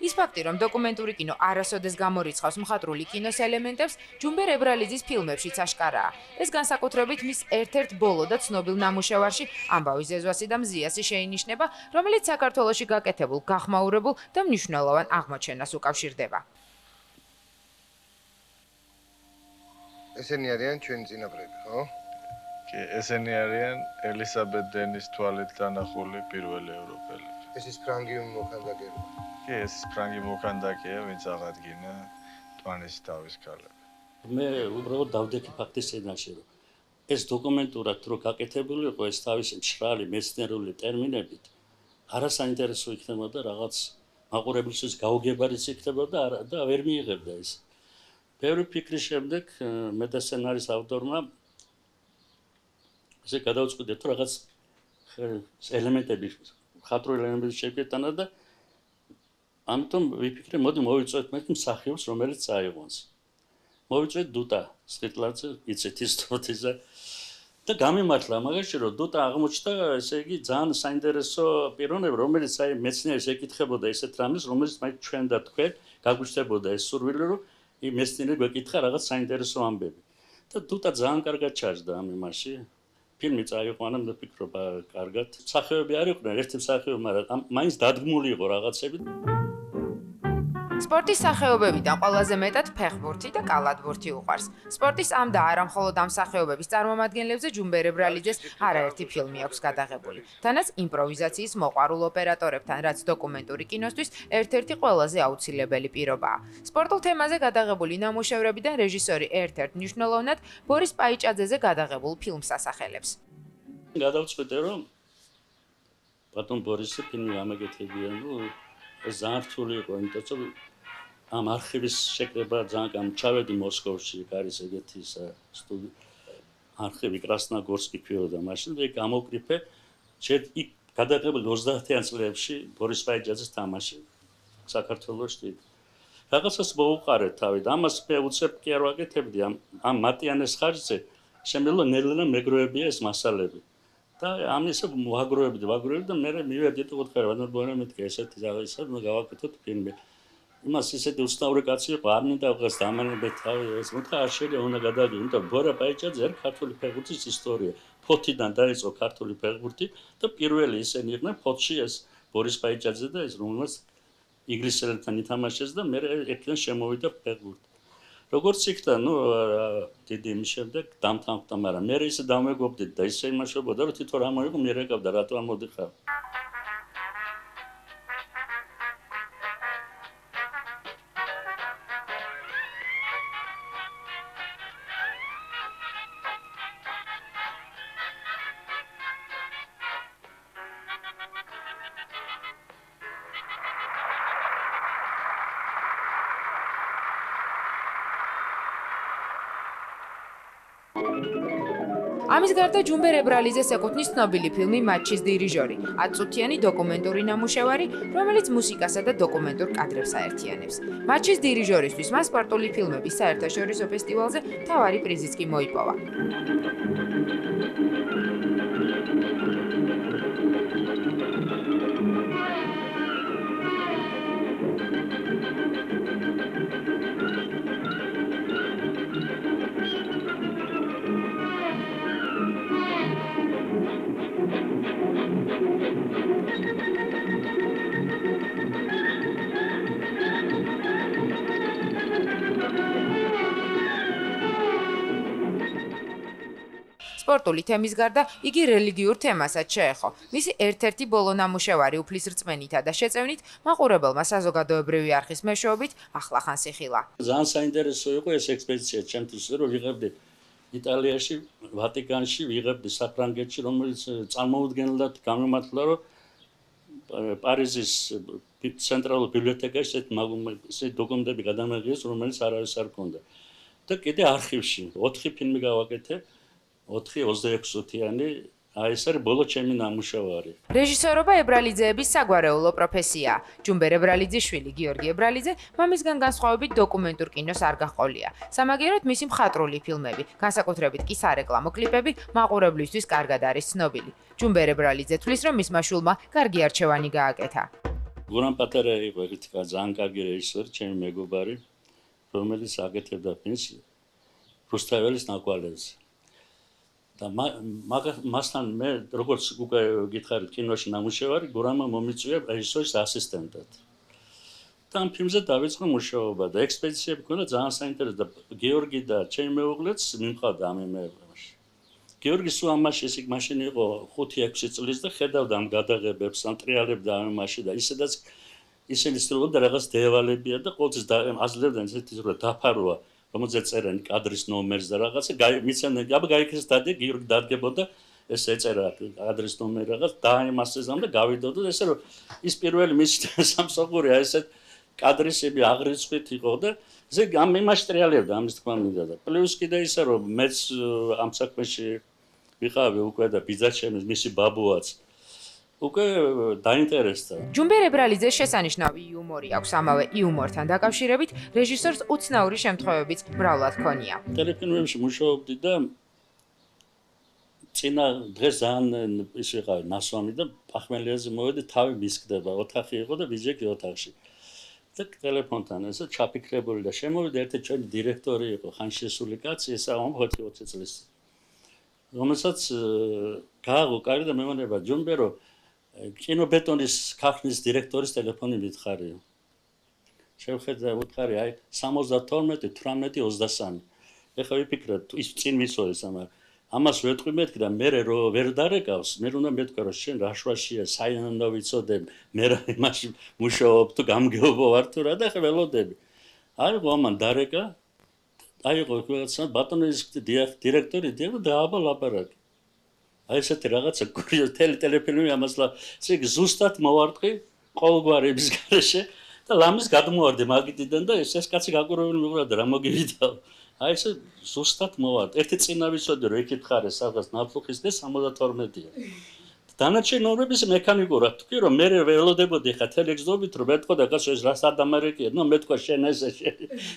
ის ფაქტი, რომ დოკუმენტური კინო არასოდეს გამორიცხავს მხატვრული კინოს ელემენტებს, ჯუმბე რებრალიძის ფილმებშიც აშკარაა. ეს განსაკუთრებით მის ერთ-ერთ ბოლო და ცნობილ ნამუშევარში ამბავი ზეზვასი და მზიასი შეინიშნება, რომელიც საქართველოში გაკეთებულ, გახმაურებულ და მნიშვნელოვან აღმოჩენას უკავშირდება. ესენი არიან ჩვენი წინაპრები, ხო? კი, ესენი არიან ელისაბედ დენის თვალით დანახული პირველი ევროპელები. ეს ის ფრანგი მოქანდაკეა. კი, ეს ფრანგი მოქანდაკეა, ვინც აღადგინა ტვანის თავის ქალები. მე უბრალოდ დავდექი ფაქტის წინაშე, რომ ეს დოკუმენტურად რო გაკეთებული იყო, ეს თავისი მშრალი მეცნიერული ტერმინებით არასაინტერესო იქნებოდა რაღაც მაყურებლისთვის გაუგებარიც იქნებოდა და ვერ მიიღებდა ეს. ბევრი ფიქრის შემდეგ მე და სცენარის ავტორმა ესე გადავწყვიტეთ, რომ რაღაც ელემენტები, მხატვრული ელემენტები შეგვეტანა და ამიტომ ვიფიქრე, მოდი მოვიწვევთ მეთქი მსახიობს, რომელიც წაიღვანს. მოვიწვევთ დუტა სკიტლაძე, იცით ისტორიაზე და გამიმართლა მაგაში, რომ დუტა აღმოჩნდა, ესე იგი, ძალიან საინტერესო პიროვნება, რომელიც აი მეცნიერს ეკითხებოდა ესეთ რამეს, რომელიც მაინც ჩვენ და თქვენ გაგვიჩნდებოდა ეს სურვილი, რომ იმ მეცნიერი გვეკითხა რაღაც საინტერესო ამბები. და დუტა ძალიან კარგად ჩაჯდა ამ იმაში. ფილმი წაიყვანა და ფიქრობა კარგად. მსახიობები არ იყვნენ, ერთი მსახიობი, მაგრამ მაინც დადგმული იყო რაღაცები. სპორტის სახეობებიდან ყველაზე მეტად ფეხბურთი და კალათბურთი უყვარს. სპორტის ამ და არა მხოლოდ ამ სახეობების წარმომადგენლებზე ჯუმბერ ებრალიძეს არაერთი ფილმი აქვს გადაღებული. თანაც იმპროვიზაციის მოყვარულ ოპერატორებთან, რაც დოკუმენტური კინოსთვის ერთ-ერთი ყველაზე აუცილებელი პირობაა. სპორტულ თემაზე გადაღებული ნამუშევრებიდან რეჟისორი ერთ-ერთ მნიშვნელოვნად ბორის პაიჭაძეზე გადაღებულ ფილმს ასახელებს. გადავწყვიტე რომ ბატონ ბორისი ფილმი გამეკეთებია, ეს ძალიან რთული იყო, იმიტომ რომ ამ არქივის შეკრება ძალიან ჩავედი მოსკოვში, არის ეგეთი სტუდია არქივი კრასნოგორსკი ქვიოდა, მაშინ მე გამოვკრიფე ჯერ იქ გადაღებულ 30-იან წლებში ბორის პაიჭაძეს თამაში საქართველოში. რაღაცას მოუყარეთ თავი და ამას მე უცებ კი არ ვაკეთებდი ამ მატიანეს ხარჯზე, შემიძლია ნელ-ნელა მეგროებია ეს მასალები. და ამის ვაგროებდი და მე მივედი და ვთქვა რა ნორმალურად მეთქე ესეთი რაღაცა გავაკეთოთ ფილმი. იმას ისეთი უცნაური კაცი იყო, არ მინდა ვღეს დამანებეთ თავი ეს მოთქვა არ შეიძლება უნდა გადავიდე, იმიტომ ბორა პაიჭაძე არის ქართული ფეხბურთის ისტორია. ფოთიდან დაიწყო ქართული ფეხბურთი და პირველი ისინი იყვნენ ფოთში ეს ბორის პაიჭაძე და ეს რომელსაც ინგლისელებთან ითამაშეს და მე ერთიდან შემოვიდა ფეხბურთი. როგორც იქდა, დიდი იმის შემდეგ დამთანხმდა, მაგრამ მე ისე დამეგობდი და ისე იმაშობოდა, რომ თვითონ რა მოიყო, მე რეკავდა, რატო არ მოდიხარ. ამის გარდა ჯუმბერ ებრალიძეს ეკუთვნის ცნობილი ფილმი „მაჩის დირიჟორი“, 10 წუთიანი დოკუმენტური ნამუშევარი, რომელიც მუსიკასა და დოკუმენტურ კადრებს აერთიანებს. „მაჩის დირიჟორისთვის“ მას სპორტული ფილმების საერთაშორისო ფესტივალზე მთავარი პრიზიც კი მოიპოვა. სპორტული თემის გარდა იგი რელიგიურ თემასაც შეეხო. მისი ერთ-ერთი ბოლო ნამუშევარი უფლის რწმენითა და შეწევნით მაყურებელმა საზოგადოებრივი არხის მეშვეობით ახლახან სიხილა. ძალიან საინტერესო იყო ეს ექსპედიცია ჩემთვის, რომ ვიღებდი იტალიაში, ვატიკანში, ვიღებდი საფრანგეთში, რომელიც წარმოუდგენლად გამომართლა, რომ პარიზის ცენტრალურ ბიბლიოთეკაში ესეთი დოკუმენტები გადამაღიეს, რომელიც არავის არ ჰქონდა. და კიდე არქივში 4 ფილმი გავაკეთე. 4-26-წუთიანი, ეს არის ბოლო ჩემი ნამუშევარი. რეჟისორობა ებრალიძეების საგვარეულო პროფესიაა. ჯუმბერ ებრალიძის შვილი გიორგი ებრალიძე მამისგან განსხვავებით დოკუმენტურ კინოს არ გაჰყოლია. სამაგიეროდ მისი მხატვრული ფილმები, განსაკუთრებით კი სარეკლამო კლიპები მაყურებლისთვის კარგად არის ცნობილი. ჯუმბერ ებრალიძე თვლის, რომ მისმა შვილმა კარგი არჩევანი გააკეთა. გურამ პატარა იყო ერთი ძალიან კარგი რეჟისორი, ჩემი მეგობარი, რომელიც აკეთებდა ფილმს რუსთაველის ნაკვალევზე. და მასთან მე როგორც უკვე გითხარით კინოში ნამუშევარი გურამმა მომიწვია რეჟისორის ასისტენტად. და ამ ფილმზე დავიწყო მუშაობა და ექსპედიციები მქონდა ძალიან საინტერესო და გიორგი და ჩემი მეუღლეც მიმყავდა ამ იმერებში. გიორგი სულ ამაში ისე მაშინ იყო 5-6 წლის და ხედავდა ამ გადაღებებს, ამ ტრიალებდა ამ იმაში და ისედაც ისინი ცდილობდა რაღაც დევალებია და ყოველთვის აძლევდნენ ესეთი ზრდა დაფარვა. რომელზეც წერენ კადრის ნომერს და რაღაცა მიცემდნენ, აბა გაიქეს დადი გიორგი დადგებოდა ეს ეწერა კადრის ნომერი რაღაც დაიმასწრებდა და გავიდოდა და ესე რომ ის პირველი მისი სამსახურია ესეთ კადრისები აღრიცხვით იყო და ესე ამ იმაშტრიალებდა ამის თქმა მინდა და პლუს კიდე ისე რომ მეც ამ საქმეში ვიყავი უკვე და ბიძაჩემის მისი ბაბუაც უკვე დაინტერესდა. ჯუმბერ ებრალიძეს შესანიშნავი იუმორი აქვს, ამავე იუმორთან დაკავშირებით რეჟისორს უცნაური შემთხვევებიც მრავლად ჰქონია. ტელეფილმებში მუშაობდი და წინა დღეს ძალიან ის ვიყავი ნასვამი და პახმელიაზე მოვედი, თავი მისკდება, ოთახი იყო და ვიჯექი ოთახში. და ტელეფონთან ესე ჩაფიქრებული და შემოვიდა ერთი ჩვენი დირექტორი იყო, ხანშესული კაცი, ესა 20 წლის. რომელსაც გააღო კარგი და მემონება ჯუმბერო კინობეტონის ქარხნის დირექტორის ტელეფონი მითხარიო. შევხედა უთხარი აი 72 18 23. ეხლა ვიფიქრეთ ის წინ მიცოდეს ამას ვეთქვი მეთქი და მე რო ვერ დარეკავს მე უნდა მეთქვა რომ შენ რაშვაშია საინანდო ვიცოდე მე რა იმაში მუშაობ თუ გამგეობ ვარ თუ რა და ხე ველოდები აი ამან დარეკა აი ყოველთვის ბატონის დირექტორი დააბა ლაპარაკი აი ესეთი რაღაცა კურიოზ ტელეფილმი ამას ისე ზუსტად მოვარტყი ყოველგვარების გარეშე და ლამის გადმოვარდი მაგიდიდან და ეს კაცი გაკურვებული მიყვრა რა მოგივიდა აი ეს ზუსტად მოვარდ. ერთი წინა ვიცოდი რომ ეკითხარე სადღაც ნაფუხის და 72-ია. დანარჩენი ნორმების მექანიკურად თქვი რომ მე ველოდებოდი ხა თელეგზობით რომ მეთქვა და კაცო ეს რა სადამარეკია. ნუ მეთქვა შენ ეს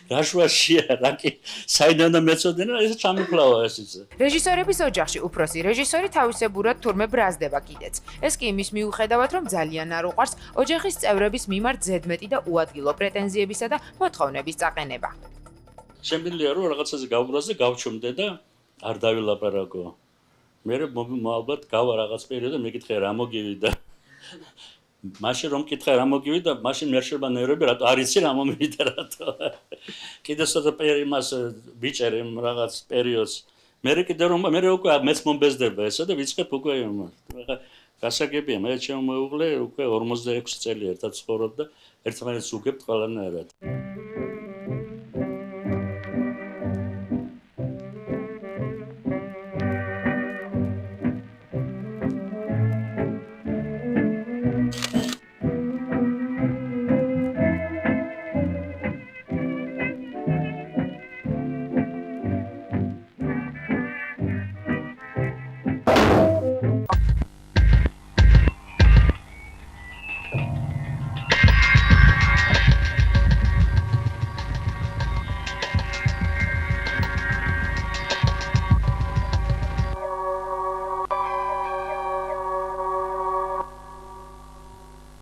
რაშვაშია რაკი საიდან და მეწოდინა ეს ჩამიფლავა ესეც. რეჟისორების ოჯახში უფროსი რეჟისორი თავისებურად თურმე ბრაზდება კიდეც. ეს კი იმის მიუხედავად რომ ძალიან არ უყვარს ოჯახის წევრების მიმართ ზედმეტი და უადგილო პრეტენზიებისა და მოთხოვნების წაყენება. შემიძლია რომ რაღაცაზე გავბრაზე გავჩუმდე და არ დავილაპარაკო. მე ალბათ გავა რაღაც პერიოდი მეკითხე რა მოგივიდა. მაშინ რომ მკითხე რა მოგივიდა, მაშინ მე შეიძლება ნერვები რატო არ იცი რა მომივიდა რატო. კიდე ცოტა იმას ბიჭერი რაღაც პერიოდს. მე კიდე რომ მე უკვე მეც მომბეზდება ესა და ვიწყებ უკვე იმას. გასაგებია მე ჩემ მეუღლე უკვე 46 წელი ერთად ცხოვრობ და ერთმანეთს უგებთ ყველანაირად.